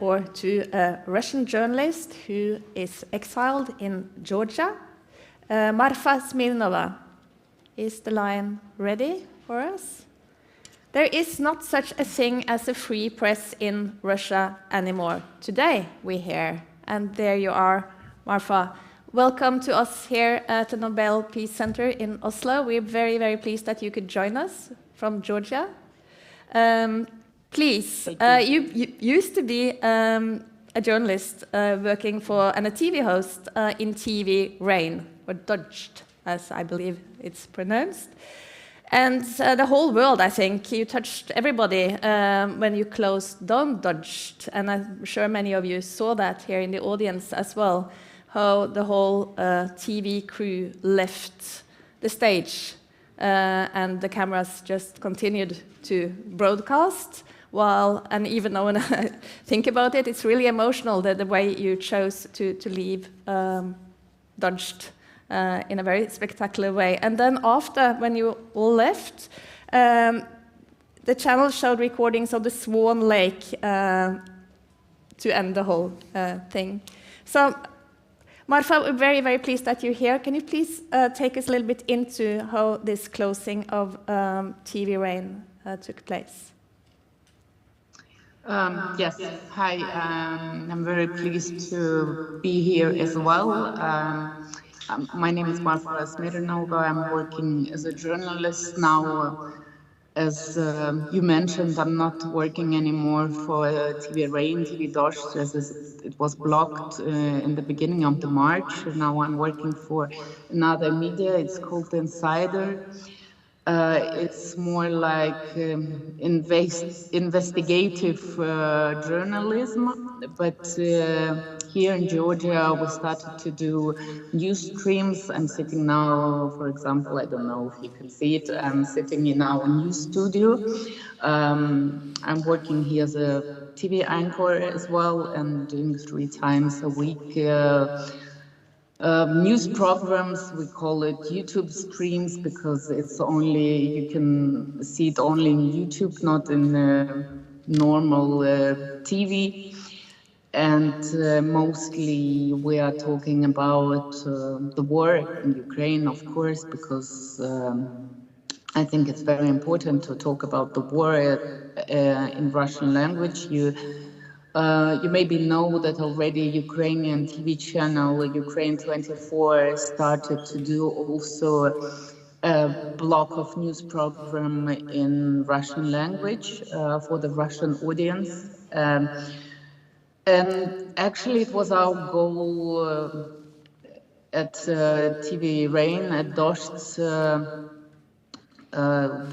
or to a Russian journalist who is exiled in Georgia. Marfa Smirnova, is the line ready for us? There is not such a thing as a free press in Russia anymore. Today we hear, and there you are, Marfa. Welcome to us here at the Nobel Peace Center in Oslo. We're very, very pleased that you could join us from Georgia. Please, you used to be a journalist working for, and a TV host in TV Rain, or Dodged, as I believe it's pronounced. And the whole world, I think, you touched everybody when you closed down Dodged, and I'm sure many of you saw that here in the audience as well, how the whole TV crew left the stage and the cameras just continued to broadcast. While, and even though when I think about it, it's really emotional the way you chose to leave Dodged in a very spectacular way. And then after, when you all left, the channel showed recordings of the Swan Lake to end the whole thing. So, Marfa, we're very, very pleased that you're here. Can you please take us a little bit into how this closing of TV Rain took place? Yes, hi, I'm very pleased to be here as well. My name is Marfa Smirnova. I'm working as a journalist now. As you mentioned, I'm not working anymore for TV Rain, TV Dodged, as it was blocked in the beginning of the March. Now I'm working for another media. It's called Insider. It's more like investigative journalism, but here in Georgia we started to do news streams. I'm sitting now, for example, I don't know if you can see it, I'm sitting in our news studio. I'm working here as a TV anchor as well, and doing 3 times a week news programs. We call it YouTube streams because it's only, you can see it only in YouTube, not in normal TV. And mostly we are talking about the war in Ukraine, of course, because I think it's very important to talk about the war in Russian language. You maybe know that already Ukrainian TV channel Ukraine 24 started to do also a block of news program in Russian language for the Russian audience. And actually it was our goal at TV Rain, at Dodged.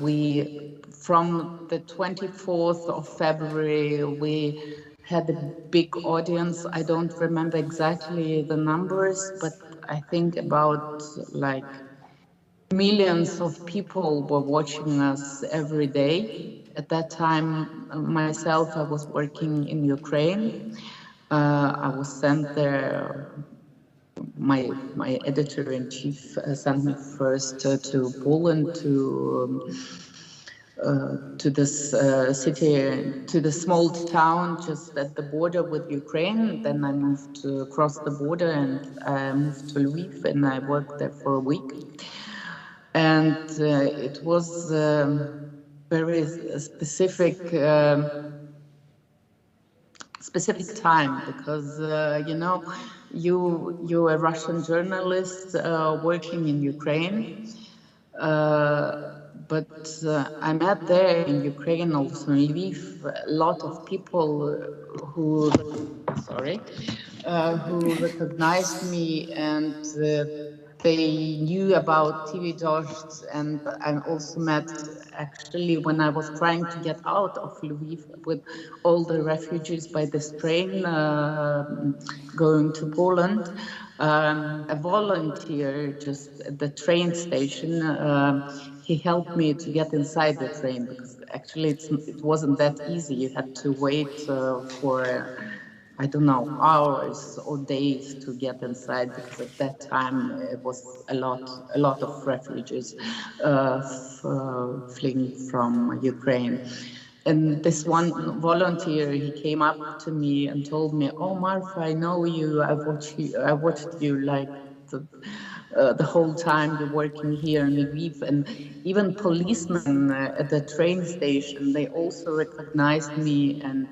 We, from the 24th of February, we had a big audience. I don't remember exactly the numbers, but I think about like millions of people were watching us every day. At that time, myself, I was working in Ukraine. I was sent there. My editor-in-chief sent me first to Poland, to this city, to the small town just at the border with Ukraine. Then I moved across the border and I moved to Lviv, and I worked there for a week. And it was very specific time, because you know, you're a Russian journalist working in Ukraine. But I met there in Ukraine, also in Lviv, a lot of people who recognized me, and they knew about TV Dost, and I also met, actually, when I was trying to get out of Lviv with all the refugees by this train going to Poland, a volunteer just at the train station, he helped me to get inside the train, because actually it wasn't that easy. You had to wait for I don't know, hours or days to get inside, because at that time it was a lot of refugees fleeing from Ukraine. And this one volunteer, he came up to me and told me, "Oh, Marfa, I know you. I watched you like the whole time you're working here in Lviv." And even policemen at the train station, they also recognized me and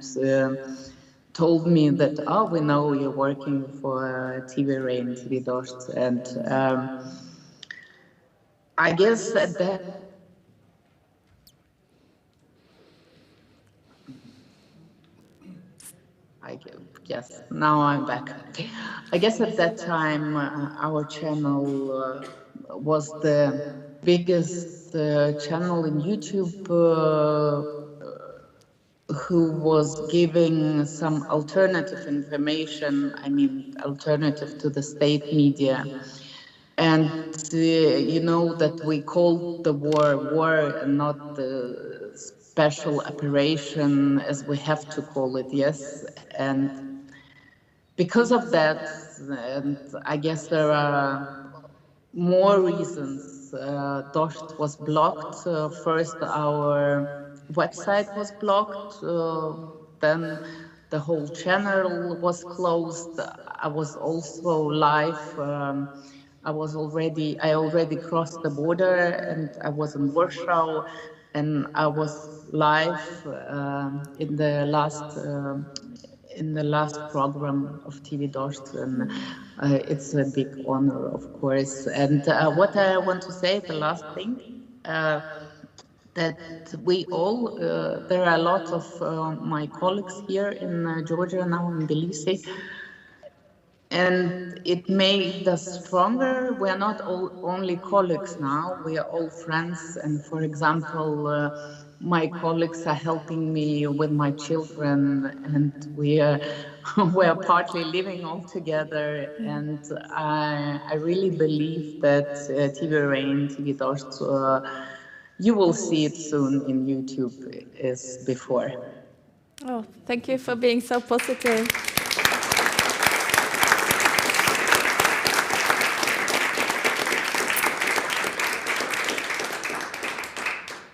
told me that, "Oh, we know you're working for TV Rain, TV Dost." And I guess that yes, now I'm back. I guess at that time our channel was the biggest channel in YouTube who was giving some alternative information, I mean, alternative to the state media. And you know that we called the war and not the special operation as we have to call it, yes. And because of that, and I guess there are more reasons, Dost was blocked. First, our website was blocked, then the whole channel was closed. I was also live. I already crossed the border, and I was in Warsaw, and I was live in the last program of TV Dost, and it's a big honor, of course. And what I want to say, the last thing, that we all, there are a lot of my colleagues here in Georgia now, in Tbilisi, and it made us stronger. We are not only colleagues now, we are all friends. And for example, my colleagues are helping me with my children, and we are partly living all together. And I really believe that TV Rain, TV Dost, you will see it soon in YouTube as before. Oh, thank you for being so positive.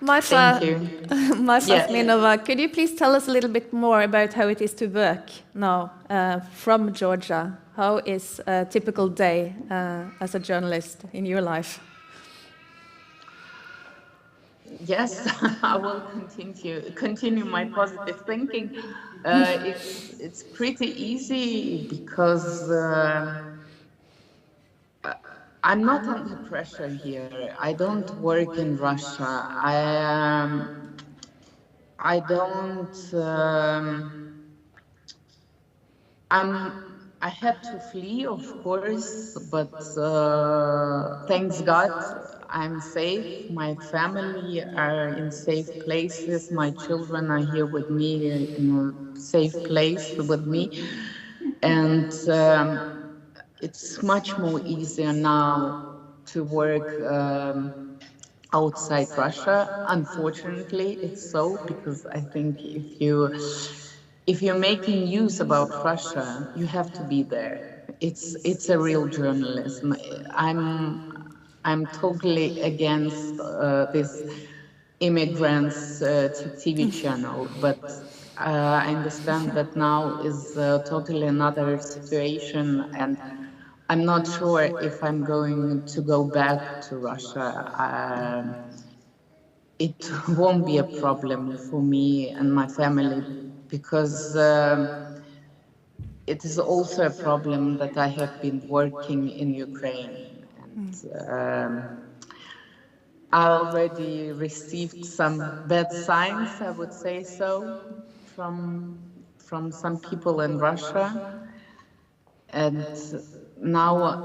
Marfa Sminova, could you please tell us a little bit more about how it is to work now from Georgia? How is a typical day as a journalist in your life? Yes, I will continue my positive thinking. It's pretty easy because I'm not under pressure here. I don't work in Russia. I don't. I had to flee, of course, but thanks God, I'm safe. My family are in safe places. My children are here with me in a safe place with me, and it's much more easier now to work outside Russia. Unfortunately, it's so, because I think if you're making news about Russia, you have to be there. It's a real journalism. I'm totally against this immigrants to TV channel, but I understand that now is totally another situation, and I'm not sure if I'm going to go back to Russia. It won't be a problem for me and my family, because it is also a problem that I have been working in Ukraine. And I already received some bad signs, I would say so, from some people in Russia. And now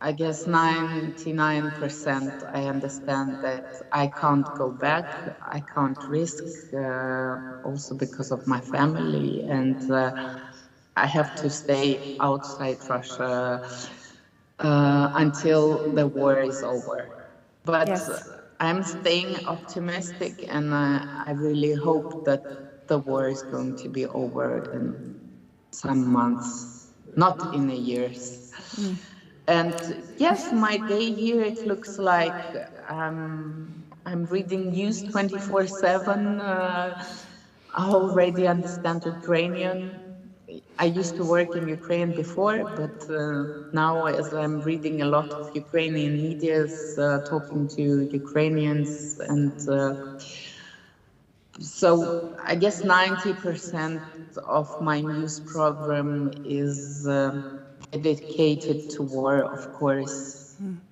I guess 99% I understand that I can't go back, I can't risk, also because of my family, and I have to stay outside Russia until the war is over. But Yes. I'm staying optimistic, and I really hope that the war is going to be over in some months, not in a years. And yes, my day here, it looks like I'm reading news 24/7. I already understand Ukrainian. I used to work in Ukraine before, but now as I'm reading a lot of Ukrainian medias, talking to Ukrainians, and so I guess 90% of my news program is dedicated to war, of course.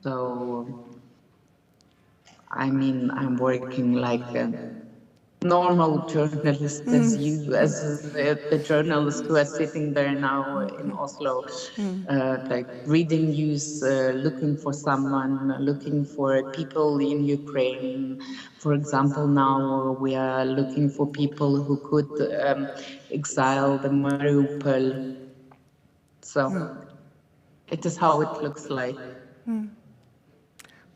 So, I mean, I'm working like a normal journalist as you, as the journalists who are sitting there now in Oslo, like reading news, looking for someone, looking for people in Ukraine. For example, now we are looking for people who could exile the Mariupol. So it is how it looks like.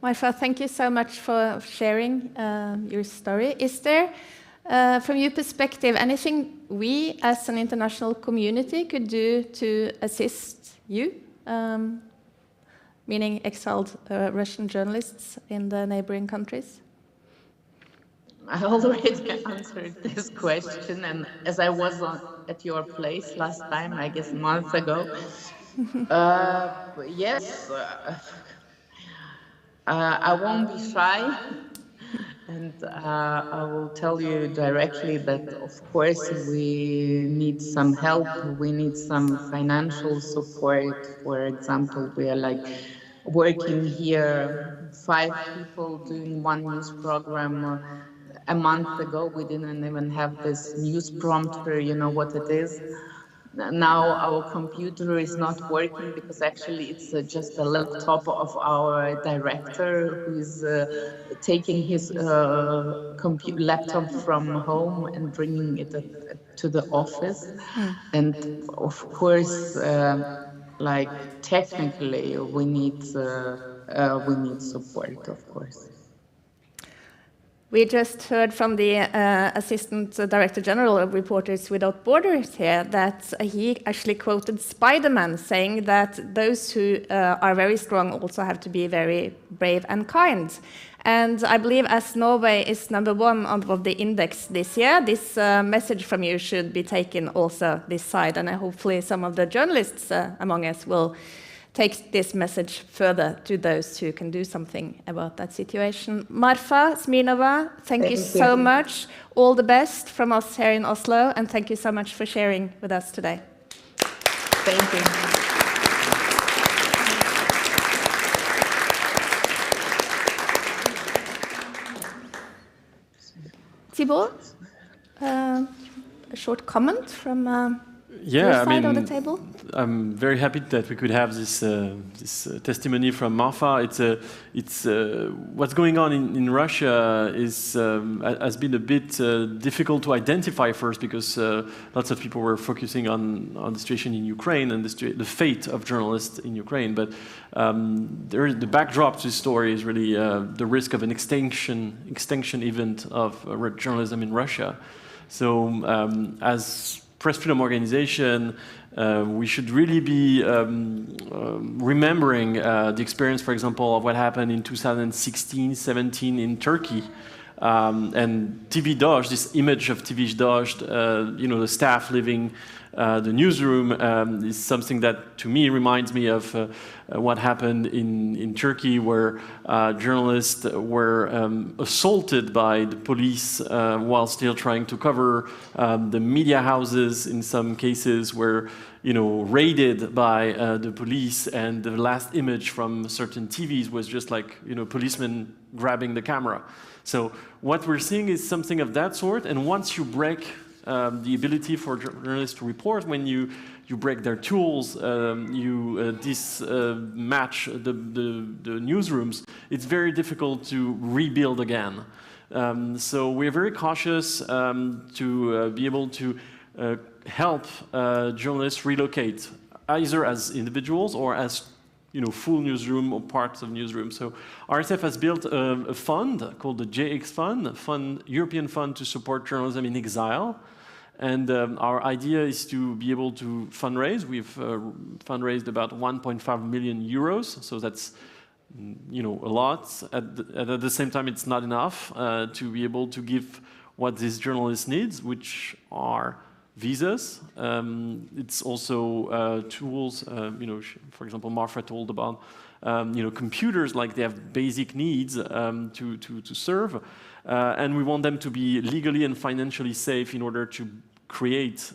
Marfa, thank you so much for sharing your story. Is there, from your perspective, anything we as an international community could do to assist you, meaning exiled Russian journalists in the neighboring countries? I already answered this question, and as I was at your place last time, I guess a month ago, yes, I won't be shy, and I will tell you directly that, of course, we need some help, we need some financial support. For example, we are like working here, 5 people doing one news program. A month ago, we didn't even have this news prompter, you know what it is? Now our computer is not working because actually it's just a laptop of our director who is taking his laptop from home and bringing it to the office. And of course, like technically, we need support, of course. We just heard from the Assistant Director General of Reporters Without Borders here that he actually quoted Spider-Man saying that those who are very strong also have to be very brave and kind. And I believe as Norway is #1 of the index this year, this message from you should be taken also this side, and hopefully some of the journalists among us will take this message further to those who can do something about that situation. Marfa Smirnova, thank you so much. All the best from us here in Oslo, and thank you so much for sharing with us today. Thank you. Thibaut, a short comment from your side of the table? I'm very happy that we could have this testimony from Marfa. It's what's going on in Russia has been a bit difficult to identify first because lots of people were focusing on the situation in Ukraine and the fate of journalists in Ukraine. But the backdrop to the story is really the risk of an extinction event of journalism in Russia. So as Press Freedom Organization, we should really be remembering the experience, for example, of what happened in 2016-17 in Turkey. And TV Dost, this image of TV Dost, the staff leaving the newsroom is something that, to me, reminds me of what happened in Turkey, where journalists were assaulted by the police while still trying to cover. The media houses, in some cases, were raided by the police, and the last image from certain TVs was just like policemen grabbing the camera. So what we're seeing is something of that sort, and once you break the ability for journalists to report when you break their tools, you match the newsrooms, it's very difficult to rebuild again. So we're very cautious to be able to help journalists relocate, either as individuals or as full newsroom or parts of newsroom. So RSF has built a fund called the JX Fund, European Fund to support journalism in exile. And our idea is to be able to fundraise. We've fundraised about 1.5 million euros, so that's a lot. At the same time, it's not enough to be able to give what these journalists need, which are visas. It's also tools. For example, Marfa told about computers, like they have basic needs to serve, and we want them to be legally and financially safe in order to create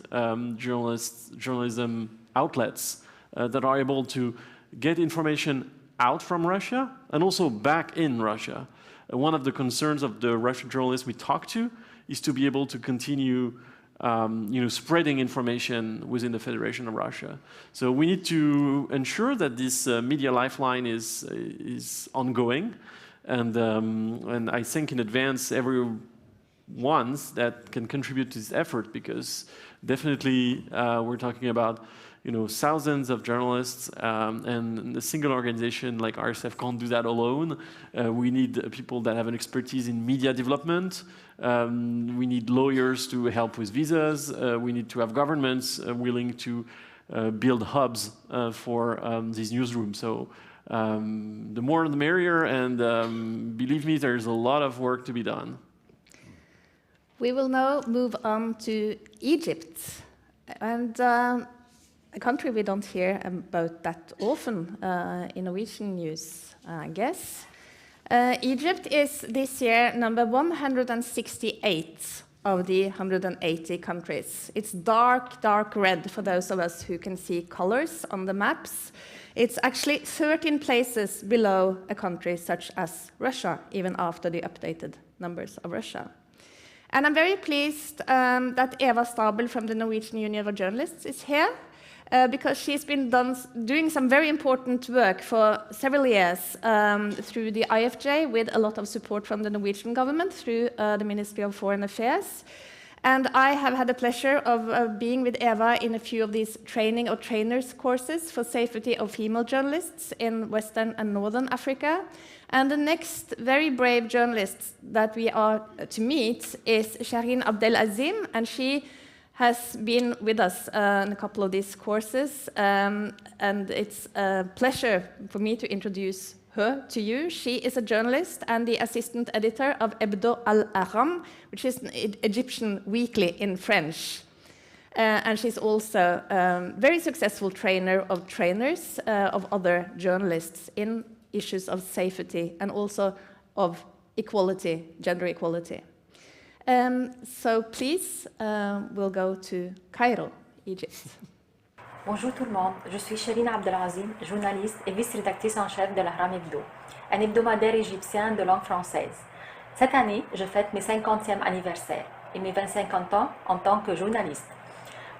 journalism outlets that are able to get information out from Russia and also back in Russia. One of the concerns of the Russian journalists we talk to is to be able to continue spreading information within the Federation of Russia. So we need to ensure that this media lifeline is ongoing, and I think in advance everyone that can contribute to this effort, because definitely we're talking about thousands of journalists, and a single organization like RSF can't do that alone. We need people that have an expertise in media development. We need lawyers to help with visas. We need to have governments willing to build hubs for these newsrooms. So the more the merrier, and believe me, there's a lot of work to be done. We will now move on to Egypt, and a country we don't hear about that often in Norwegian news, I guess. Egypt is this year number 168 of the 180 countries. It's dark, dark red for those of us who can see colors on the maps. It's actually 13 places below a country such as Russia, even after the updated numbers of Russia. And I'm very pleased that Eva Stabel from the Norwegian Union of Journalists is here, because she's been doing some very important work for several years through the IFJ, with a lot of support from the Norwegian government through the Ministry of Foreign Affairs. And I have had the pleasure of being with Eva in a few of these training or trainers courses for safety of female journalists in Western and Northern Africa. And the next very brave journalist that we are to meet is Shireen Abdelazim, and she has been with us in a couple of these courses, and it's a pleasure for me to introduce her to you. She is a journalist and the assistant editor of Hebdo Al-Ahram, which is an Egyptian weekly in French. And she's also a very successful trainer of trainers of other journalists in issues of safety and also of equality, gender equality. So please, we'll go to Cairo, Egypt. Bonjour tout le monde, je suis Shireen Abdelazim, journaliste et vice-rédactrice en chef de l'Ahram Hebdo, un hebdomadaire égyptien de langue française. Cette année, je fête mes 50e anniversaire et mes 25 ans en tant que journaliste.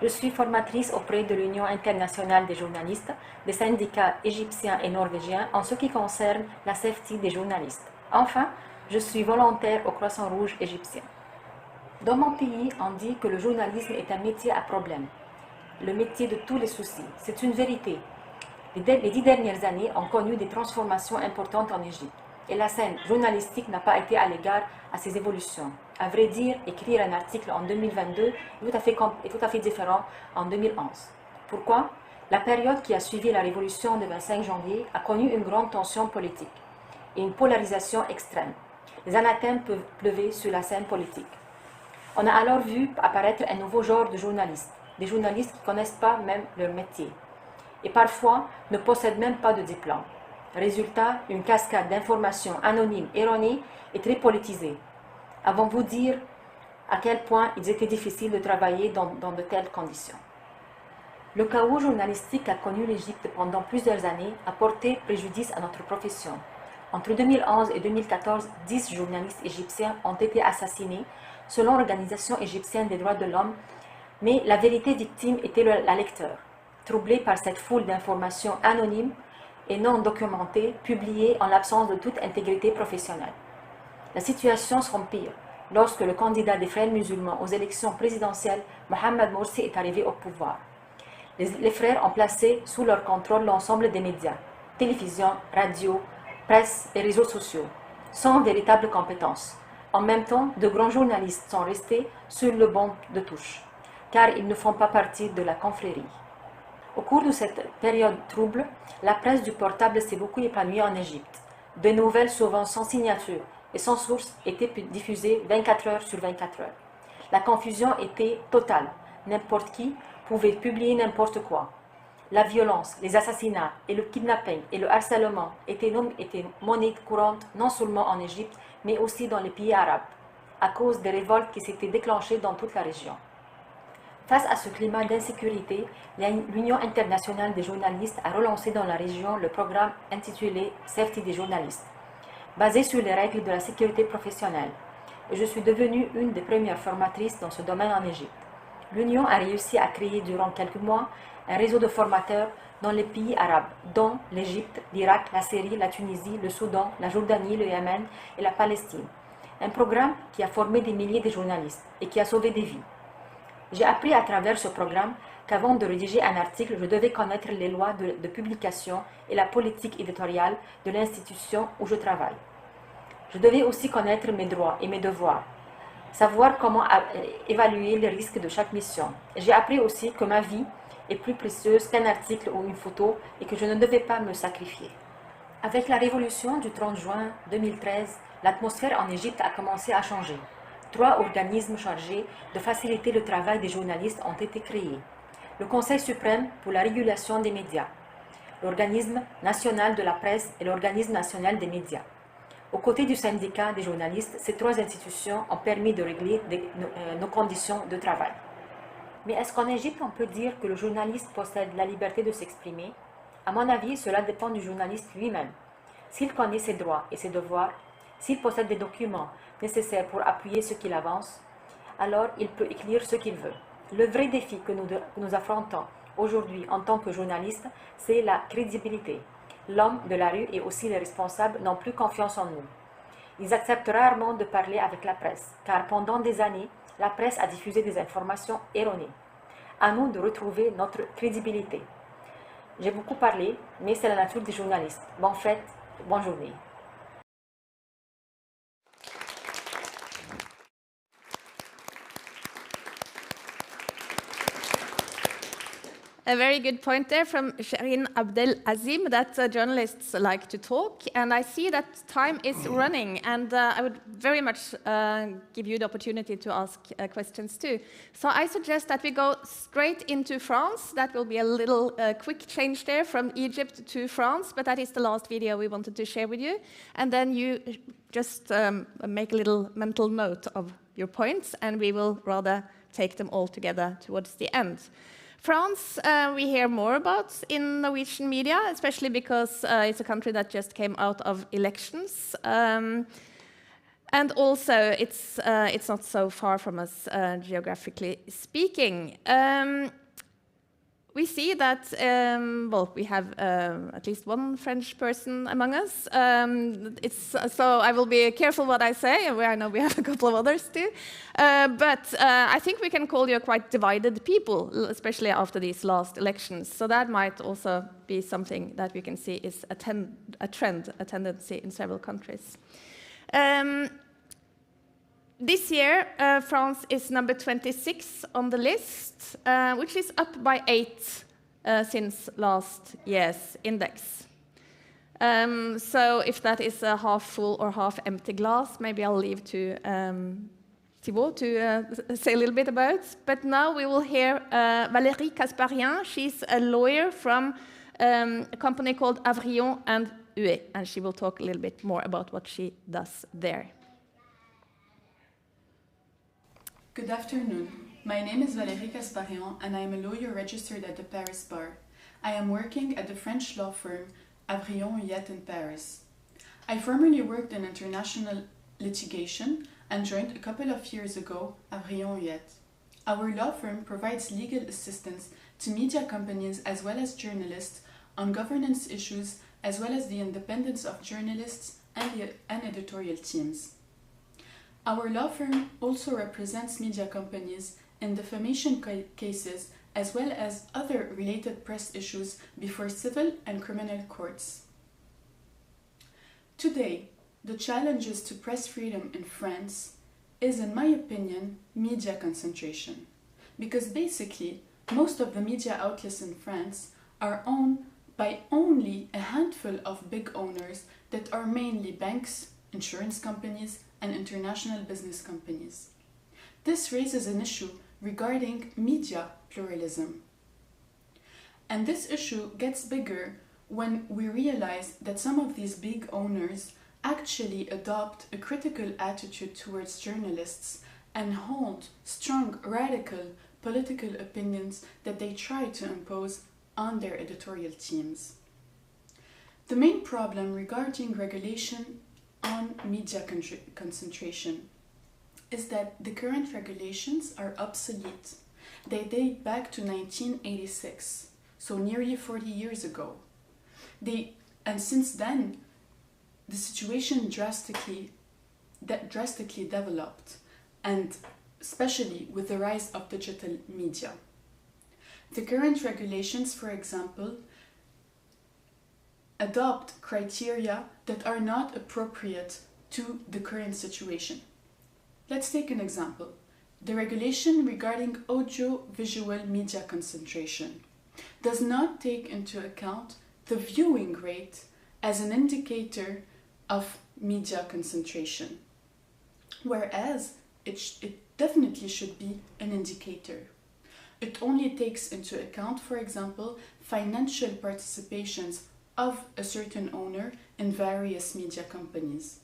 Je suis formatrice auprès de l'Union internationale des journalistes, des syndicats égyptiens et norvégiens en ce qui concerne la safety des journalistes. Enfin, je suis volontaire au Croissant Rouge égyptien. Dans mon pays, on dit que le journalisme est un métier à problème, le métier de tous les soucis. C'est une vérité. Les 10 dernières années ont connu des transformations importantes en Égypte, et la scène journalistique n'a pas été à l'égard à ces évolutions. À vrai dire, écrire un article en 2022 est tout à fait différent en 2011. Pourquoi? La période qui a suivi la révolution du 25 janvier a connu une grande tension politique et une polarisation extrême. Les anathèmes peuvent pleuver sur la scène politique. On a alors vu apparaître un nouveau genre de journalistes, des journalistes qui ne connaissent pas même leur métier et parfois ne possèdent même pas de diplôme. Résultat, une cascade d'informations anonymes, erronées et très politisées. Avant de vous dire à quel point il était difficile de travailler dans de telles conditions. Le chaos journalistique a connu l'Égypte pendant plusieurs années a porté préjudice à notre profession. Entre 2011 et 2014, 10 journalistes égyptiens ont été assassinés, selon l'Organisation égyptienne des droits de l'homme, mais la vérité victime était la lecteur, troublée par cette foule d'informations anonymes et non documentées, publiées en l'absence de toute intégrité professionnelle. La situation s'empire lorsque le candidat des frères musulmans aux élections présidentielles, Mohamed Morsi, est arrivé au pouvoir. Les frères ont placé sous leur contrôle l'ensemble des médias, télévision, radio, presse et réseaux sociaux, sans véritable compétence. En même temps, de grands journalistes sont restés sur le banc de touche, car ils ne font pas partie de la confrérie. Au cours de cette période trouble, la presse du portable s'est beaucoup épanouie en Égypte. De nouvelles, souvent sans signature et sans source, étaient diffusées 24 heures sur 24 heures. La confusion était totale. N'importe qui pouvait publier n'importe quoi. La violence, les assassinats et le kidnapping et le harcèlement étaient monnaie courante non seulement en Égypte, mais aussi dans les pays arabes, à cause des révoltes qui s'étaient déclenchées dans toute la région. Face à ce climat d'insécurité, l'Union internationale des journalistes a relancé dans la région le programme intitulé Safety des journalistes, basé sur les règles de la sécurité professionnelle. Et je suis devenue une des premières formatrices dans ce domaine en Égypte. L'Union a réussi à créer durant quelques mois un réseau de formateurs dans les pays arabes, dont l'Égypte, l'Irak, la Syrie, la Tunisie, le Soudan, la Jordanie, le Yémen et la Palestine. Un programme qui a formé des milliers de journalistes et qui a sauvé des vies. J'ai appris à travers ce programme qu'avant de rédiger un article, je devais connaître les lois de publication et la politique éditoriale de l'institution où je travaille. Je devais aussi connaître mes droits et mes devoirs, savoir comment évaluer les risques de chaque mission. J'ai appris aussi que ma vie est plus précieuse qu'un article ou une photo et que je ne devais pas me sacrifier. Avec la révolution du 30 juin 2013, l'atmosphère en Égypte a commencé à changer. 3 organismes chargés de faciliter le travail des journalistes ont été créés. Le Conseil suprême pour la régulation des médias, l'Organisme national de la presse et l'Organisme national des médias. Aux côtés du syndicat des journalistes, ces 3 institutions ont permis de régler nos conditions de travail. Mais est-ce qu'en Égypte, on peut dire que le journaliste possède la liberté de s'exprimer? À mon avis, cela dépend du journaliste lui-même. S'il connaît ses droits et ses devoirs, s'il possède des documents nécessaires pour appuyer ce qu'il avance, alors il peut écrire ce qu'il veut. Le vrai défi que nous affrontons aujourd'hui en tant que journalistes, c'est la crédibilité. L'homme de la rue et aussi les responsables n'ont plus confiance en nous. Ils acceptent rarement de parler avec la presse, car pendant des années, la presse a diffusé des informations erronées. À nous de retrouver notre crédibilité. J'ai beaucoup parlé, mais c'est la nature des journalistes. Bonne fête, bonne journée. A very good point there from Shirin Abdel-Azim that journalists like to talk, and I see that time is running, and I would very much give you the opportunity to ask questions too. So I suggest that we go straight into France. That will be a little quick change there from Egypt to France, but that is the last video we wanted to share with you. And then you just make a little mental note of your points, and we will rather take them all together towards the end. France, we hear more about in Norwegian media, especially because it's a country that just came out of elections. And also, it's not so far from us, geographically speaking. We see that, well, we have at least one French person among us. So I will be careful what I say. I know we have a couple of others too. But I think we can call you a quite divided people, especially after these last elections. So that might also be something that we can see is a trend, a tendency in several countries. This year, France is number 26 on the list, which is up by 8 since last year's index. So if that is a half full or half empty glass, maybe I'll leave to Thibaut to say a little bit about. But now we will hear Valerie Casparian. She's a lawyer from a company called Avrion and Huet, and she will talk a little bit more about what she does there. Good afternoon. My name is Valerie Casparian and I am a lawyer registered at the Paris Bar. I am working at the French law firm Avrion Huet in Paris. I formerly worked in international litigation. and joined a couple of years ago Avrillon Huyet. Our law firm provides legal assistance to media companies as well as journalists on governance issues, as well as the independence of journalists and editorial teams. Our law firm also represents media companies in defamation cases as well as other related press issues before civil and criminal courts. Today, the challenges to press freedom in France is, in my opinion, media concentration. Because basically, most of the media outlets in France are owned by only a handful of big owners that are mainly banks, insurance companies, and international business companies. This raises an issue regarding media pluralism. And this issue gets bigger when we realize that some of these big owners actually adopt a critical attitude towards journalists and hold strong, radical political opinions that they try to impose on their editorial teams. The main problem regarding regulation on media concentration is that the current regulations are obsolete. They date back to 1986, so nearly 40 years ago. And since then, the situation drastically developed, and especially with the rise of digital media. The current regulations, for example, adopt criteria that are not appropriate to the current situation. Let's take an example. The regulation regarding audio-visual media concentration does not take into account the viewing rate as an indicator of media concentration, whereas it definitely should be an indicator. It only takes into account, for example, financial participations of a certain owner in various media companies.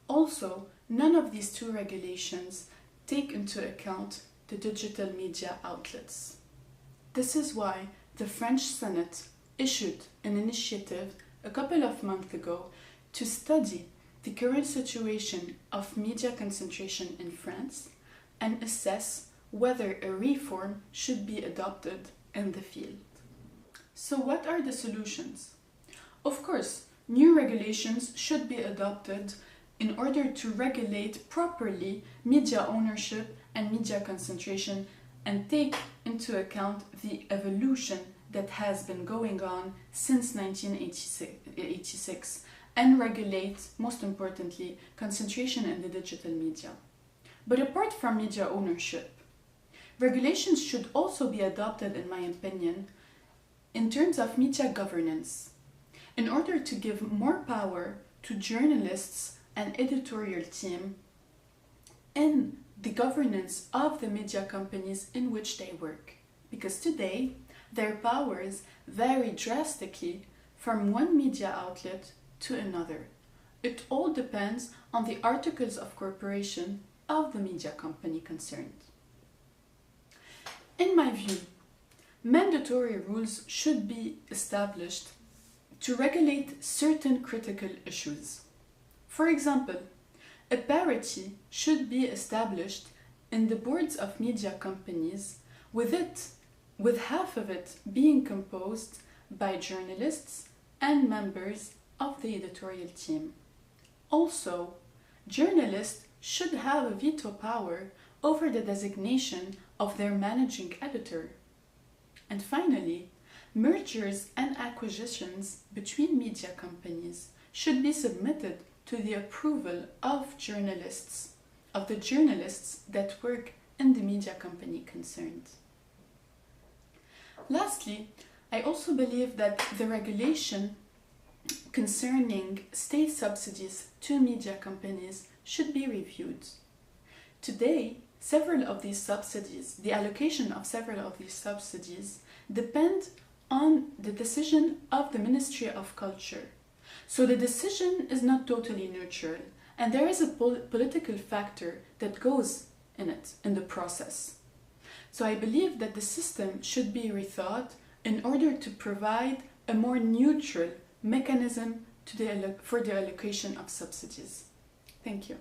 Also, none of these two regulations take into account the digital media outlets. This is why the French Senate issued an initiative a couple of months ago to study the current situation of media concentration in France and assess whether a reform should be adopted in the field. So what are the solutions? Of course, new regulations should be adopted in order to regulate properly media ownership and media concentration and take into account the evolution that has been going on since 1986 and regulate, most importantly, concentration in the digital media. But apart from media ownership, regulations should also be adopted, in my opinion, in terms of media governance, in order to give more power to journalists and editorial team in the governance of the media companies in which they work. Because today, their powers vary drastically from one media outlet to another. It all depends on the articles of corporation of the media company concerned. In my view, mandatory rules should be established to regulate certain critical issues. For example, a parity should be established in the boards of media companies, with half of it being composed by journalists and members of the editorial team. Also, journalists should have a veto power over the designation of their managing editor. And finally, mergers and acquisitions between media companies should be submitted to the approval of the journalists that work in the media company concerned. Lastly, I also believe that the regulation concerning state subsidies to media companies should be reviewed. Today, several of these subsidies, the allocation of several of these subsidies, depend on the decision of the Ministry of Culture. So the decision is not totally neutral, and there is a political factor that goes in it, in the process. So I believe that the system should be rethought in order to provide a more neutral mechanism for the allocation of subsidies. Thank you.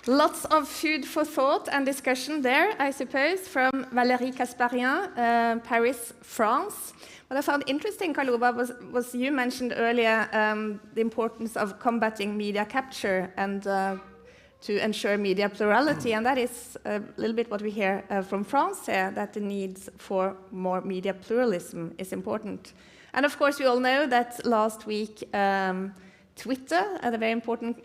Lots of food for thought and discussion there, I suppose, from Valerie Casparian, Paris, France. What I found interesting, Karlova, was you mentioned earlier the importance of combating media capture and to ensure media plurality, and that is a little bit what we hear from France here, that the needs for more media pluralism is important. And of course, we all know that last week Twitter, at a very important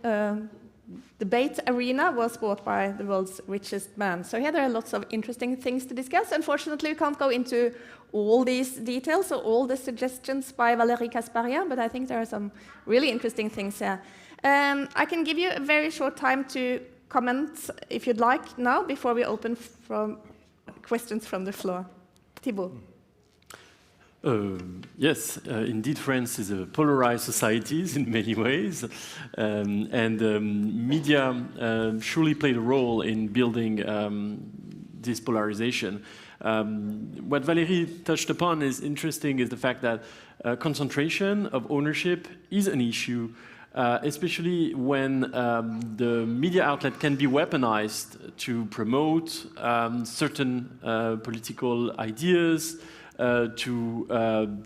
debate arena, was bought by the world's richest man. So here there are lots of interesting things to discuss. Unfortunately, we can't go into all these details or all the suggestions by Valerie Casparian, but I think there are some really interesting things here. I can give you a very short time to comment, if you'd like, now, before we open from questions from the floor. Thibaut. Yes, indeed, France is a polarized society in many ways, and media surely played a role in building this polarization. What Valerie touched upon is interesting, is the fact that concentration of ownership is an issue, especially when the media outlet can be weaponized to promote certain political ideas, to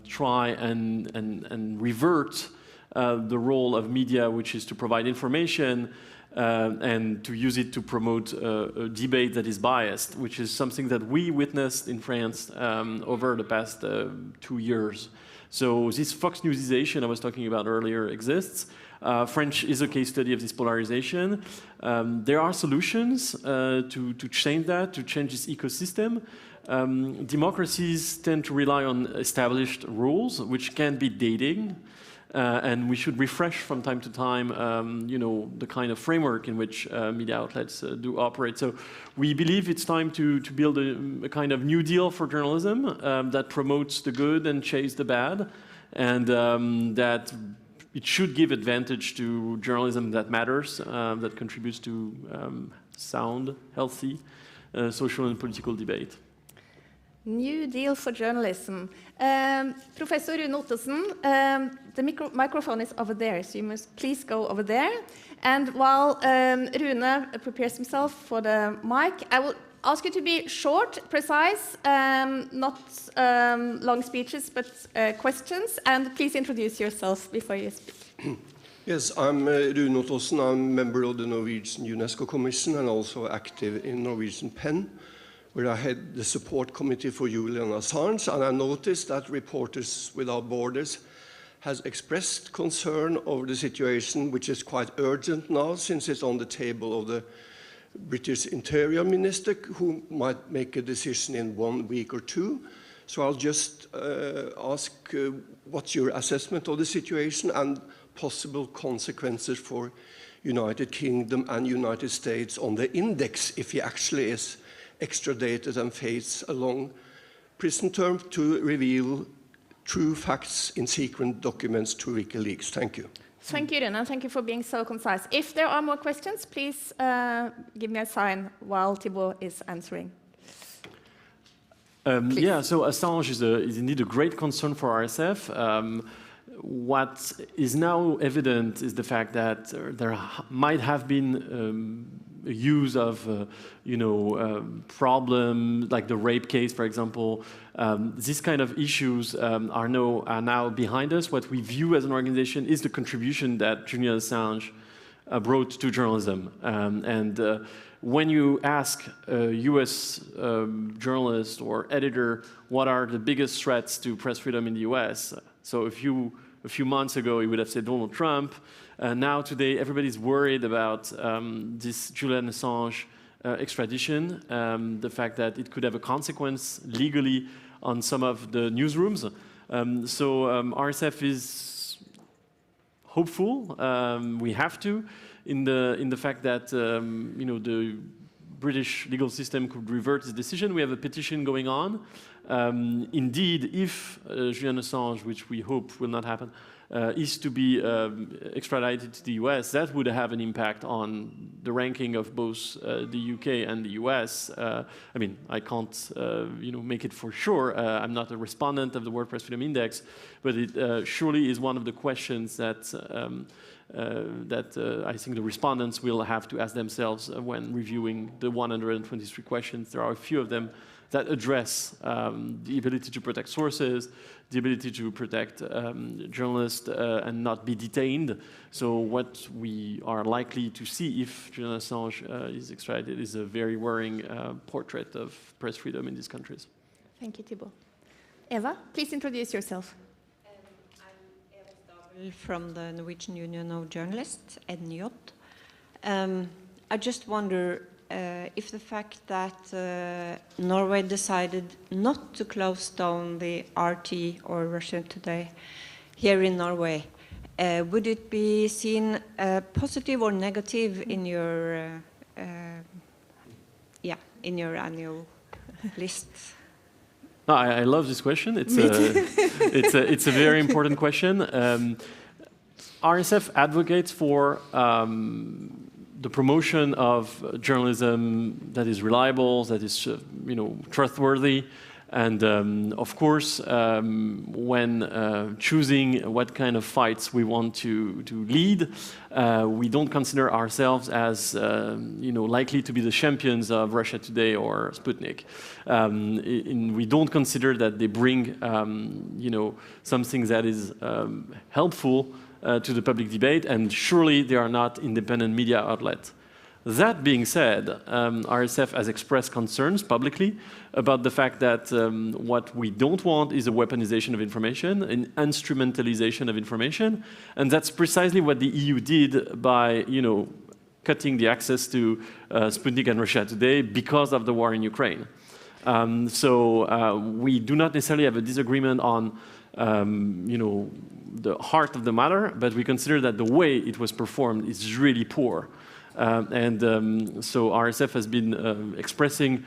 try and revert the role of media, which is to provide information, and to use it to promote a debate that is biased, which is something that we witnessed in France over the past 2 years. So this Fox Newsization I was talking about earlier exists. French is a case study of this polarization. There are solutions to change that, to change this ecosystem. Democracies tend to rely on established rules, which can be dating, and we should refresh from time to time, the kind of framework in which media outlets do operate. So we believe it's time to build a kind of new deal for journalism that promotes the good and chases the bad, and that it should give advantage to journalism that matters, that contributes to sound, healthy social and political debate. New deal for journalism. Professor Rune Ottesen, the microphone is over there, so you must please go over there. And while Rune prepares himself for the mic, I will ask you to be short, precise, not long speeches, but questions. And please introduce yourself before you speak. Yes, I'm Rune Ottesen. I'm a member of the Norwegian UNESCO Commission and also active in Norwegian PEN, where I head the support committee for Julian Assange, and I noticed that Reporters Without Borders has expressed concern over the situation, which is quite urgent now, since it's on the table of the British Interior Minister, who might make a decision in 1 week or 2. So I'll just ask what's your assessment of the situation and possible consequences for United Kingdom and United States on the index, if he actually is extradited and face a long prison term, to reveal true facts in secret documents to WikiLeaks. Thank you. Thank you, Rune. Thank you for being so concise. If there are more questions, please give me a sign while Thibaut is answering. Yeah, so Assange is indeed a great concern for RSF. What is now evident is the fact that there might have been use of, problem like the rape case, for example. These kind of issues are now behind us. What we view as an organization is the contribution that Julian Assange brought to journalism. When you ask a US journalist or editor what are the biggest threats to press freedom in the US, so a few months ago he would have said Donald Trump. Now today everybody's worried about this Julian Assange extradition, the fact that it could have a consequence legally on some of the newsrooms. RSF is hopeful. We have to, in the fact that the British legal system could revert this decision. We have a petition going on Indeed, if Julian Assange, which we hope will not happen, is to be extradited to the US, that would have an impact on the ranking of both the UK and the US. I mean, I can't make it for sure. I'm not a respondent of the Wordpress Freedom Index, but it surely is one of the questions that I think the respondents will have to ask themselves when reviewing the 123 questions. There are a few of them that address the ability to protect sources, the ability to protect journalists and not be detained. So what we are likely to see if Julian Assange is extradited is a very worrying portrait of press freedom in these countries. Thank you, Thibaut. Eva, please introduce yourself. From the Norwegian Union of Journalists, NJ. I just wonder if the fact that Norway decided not to close down the RT or Russia Today here in Norway, would it be seen positive or negative in your annual list? I love this question. It's a very important question. RSF advocates for the promotion of journalism that is reliable, that is trustworthy, and of course, when choosing what kind of fights we want to lead, we don't consider ourselves as likely to be the champions of Russia Today or Sputnik. We don't consider that they bring something that is helpful to the public debate, and surely they are not independent media outlets. That being said, RSF has expressed concerns publicly about the fact that what we don't want is a weaponization of information, an instrumentalization of information, and that's precisely what the EU did by, cutting the access to Sputnik and Russia Today because of the war in Ukraine. So we do not necessarily have a disagreement on, the heart of the matter, but we consider that the way it was performed is really poor. So RSF has been expressing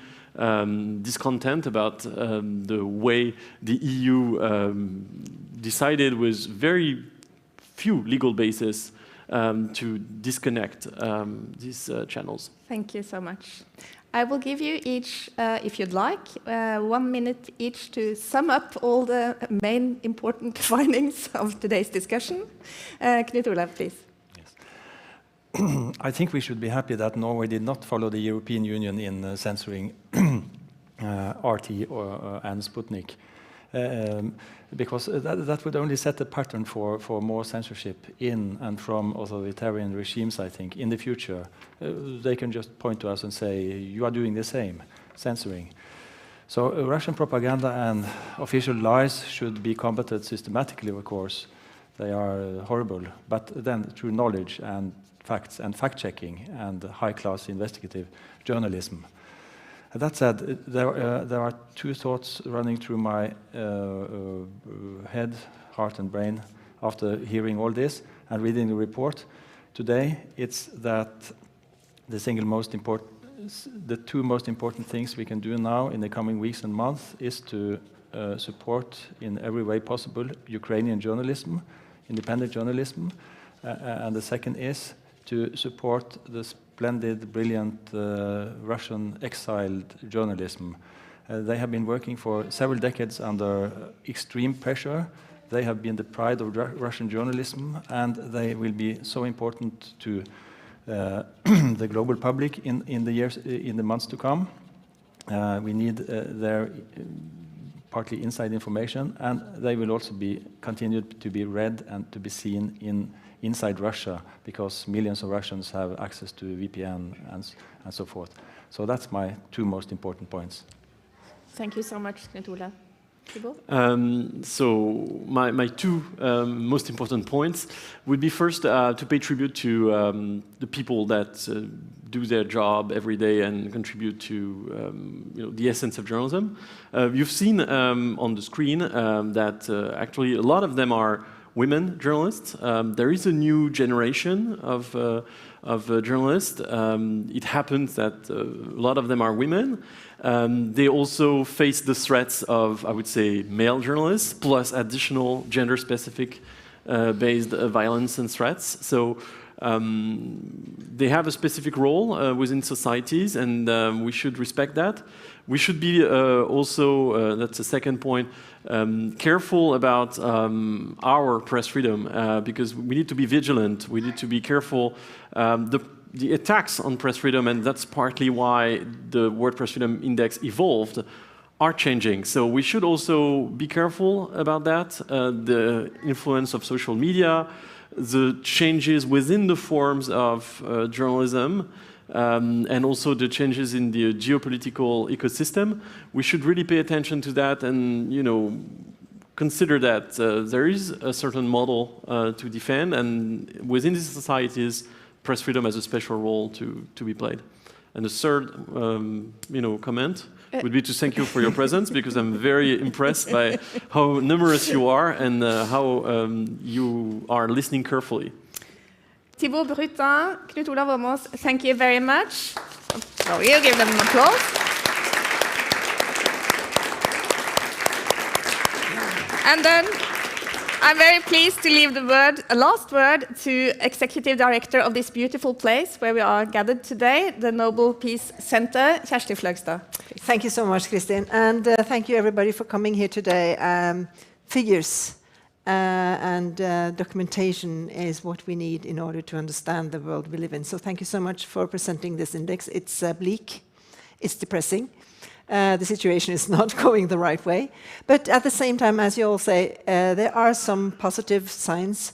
discontent about the way the EU decided with very few legal basis to disconnect these channels. Thank you so much. I will give you each, if you'd like, 1 minute each to sum up all the main important findings of today's discussion. Knut Olav, please. I think we should be happy that Norway did not follow the European Union in censoring RT and Sputnik, because that would only set a pattern for more censorship in and from authoritarian regimes, I think, in the future. They can just point to us and say, you are doing the same, censoring. So Russian propaganda and official lies should be combated systematically, of course. They are horrible, but then through knowledge and facts and fact-checking and high-class investigative journalism. That said, there are two thoughts running through my head, heart and brain after hearing all this and reading the report today. It's that the two most important things we can do now in the coming weeks and months is to support in every way possible Ukrainian journalism, independent journalism, and the second is to support the splendid, brilliant Russian exiled journalism. They have been working for several decades under extreme pressure. They have been the pride of Russian journalism, and they will be so important to the global public in the months to come. We need their partly inside information, and they will also be continued to be read and to be seen inside Russia, because millions of Russians have access to VPN and so forth. So that's my two most important points. Thank you so much, Knut Olav. Thibaut? So my two most important points would be first to pay tribute to the people that do their job every day and contribute to the essence of journalism. You've seen on the screen that actually a lot of them are women journalists. There is a new generation of journalists. It happens that a lot of them are women. They also face the threats of, I would say, male journalists, plus additional gender-specific based violence and threats. So they have a specific role within societies, and we should respect that. We should be also, that's the second point, careful about our press freedom, because we need to be vigilant, we need to be careful. The attacks on press freedom, and that's partly why the WordPress Freedom Index evolved, are changing. So we should also be careful about that, the influence of social media, the changes within the forms of journalism, and also the changes in the geopolitical ecosystem. We should really pay attention to that and, consider that there is a certain model to defend, and within these societies, press freedom has a special role to be played. And the third, comment would be to thank you for your presence, because I'm very impressed by how numerous you are and how you are listening carefully. Thibaut, Bruttin, Knut, Olav, Åmås, thank you very much. So we'll give them an applause. And then I'm very pleased to leave the last word to Executive Director of this beautiful place where we are gathered today, the Nobel Peace Center, Kjersti Fløgstad. Thank you so much, Kristin. And thank you, everybody, for coming here today. Figures and documentation is what we need in order to understand the world we live in. So thank you so much for presenting this index. It's bleak. It's depressing. The situation is not going the right way. But at the same time, as you all say, there are some positive signs,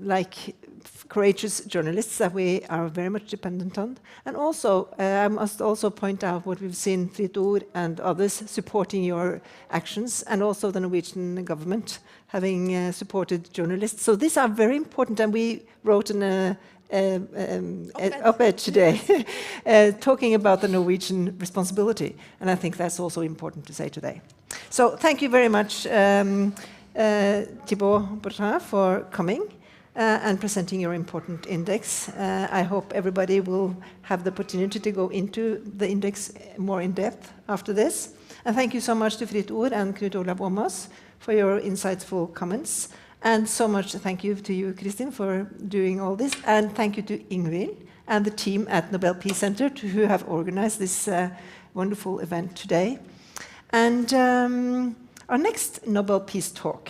like courageous journalists that we are very much dependent on. And also, I must also point out what we've seen, Thibaut and others supporting your actions, and also the Norwegian government having supported journalists. So these are very important, and we wrote an op-ed today talking about the Norwegian responsibility, and I think that's also important to say today. So thank you very much, Thibaut Bruttin, for coming and presenting your important index. I hope everybody will have the opportunity to go into the index more in depth after this. And thank you so much to Fritt Ord and Knut Olav Åmås for your insightful comments. And so much thank you to you, Kristin, for doing all this. And thank you to Ingvild and the team at Nobel Peace Center who have organized this wonderful event today. And our next Nobel Peace Talk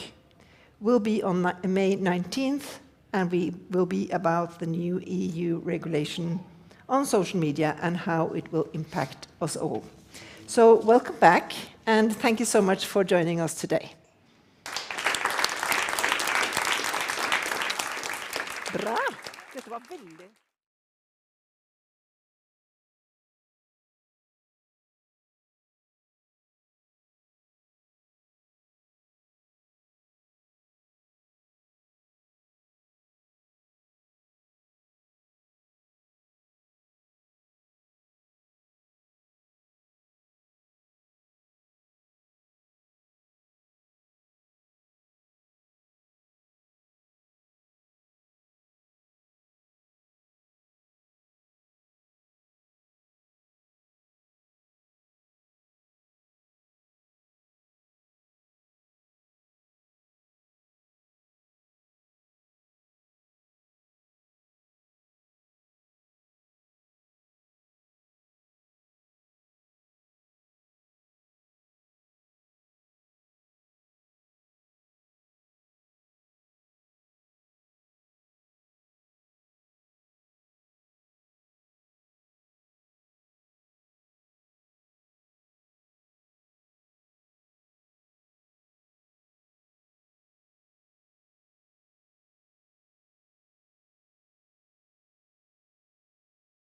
will be on May 19th, and we will be about the new EU regulation on social media and how it will impact us all. So welcome back, and thank you so much for joining us today. Bra! Dette var veldig...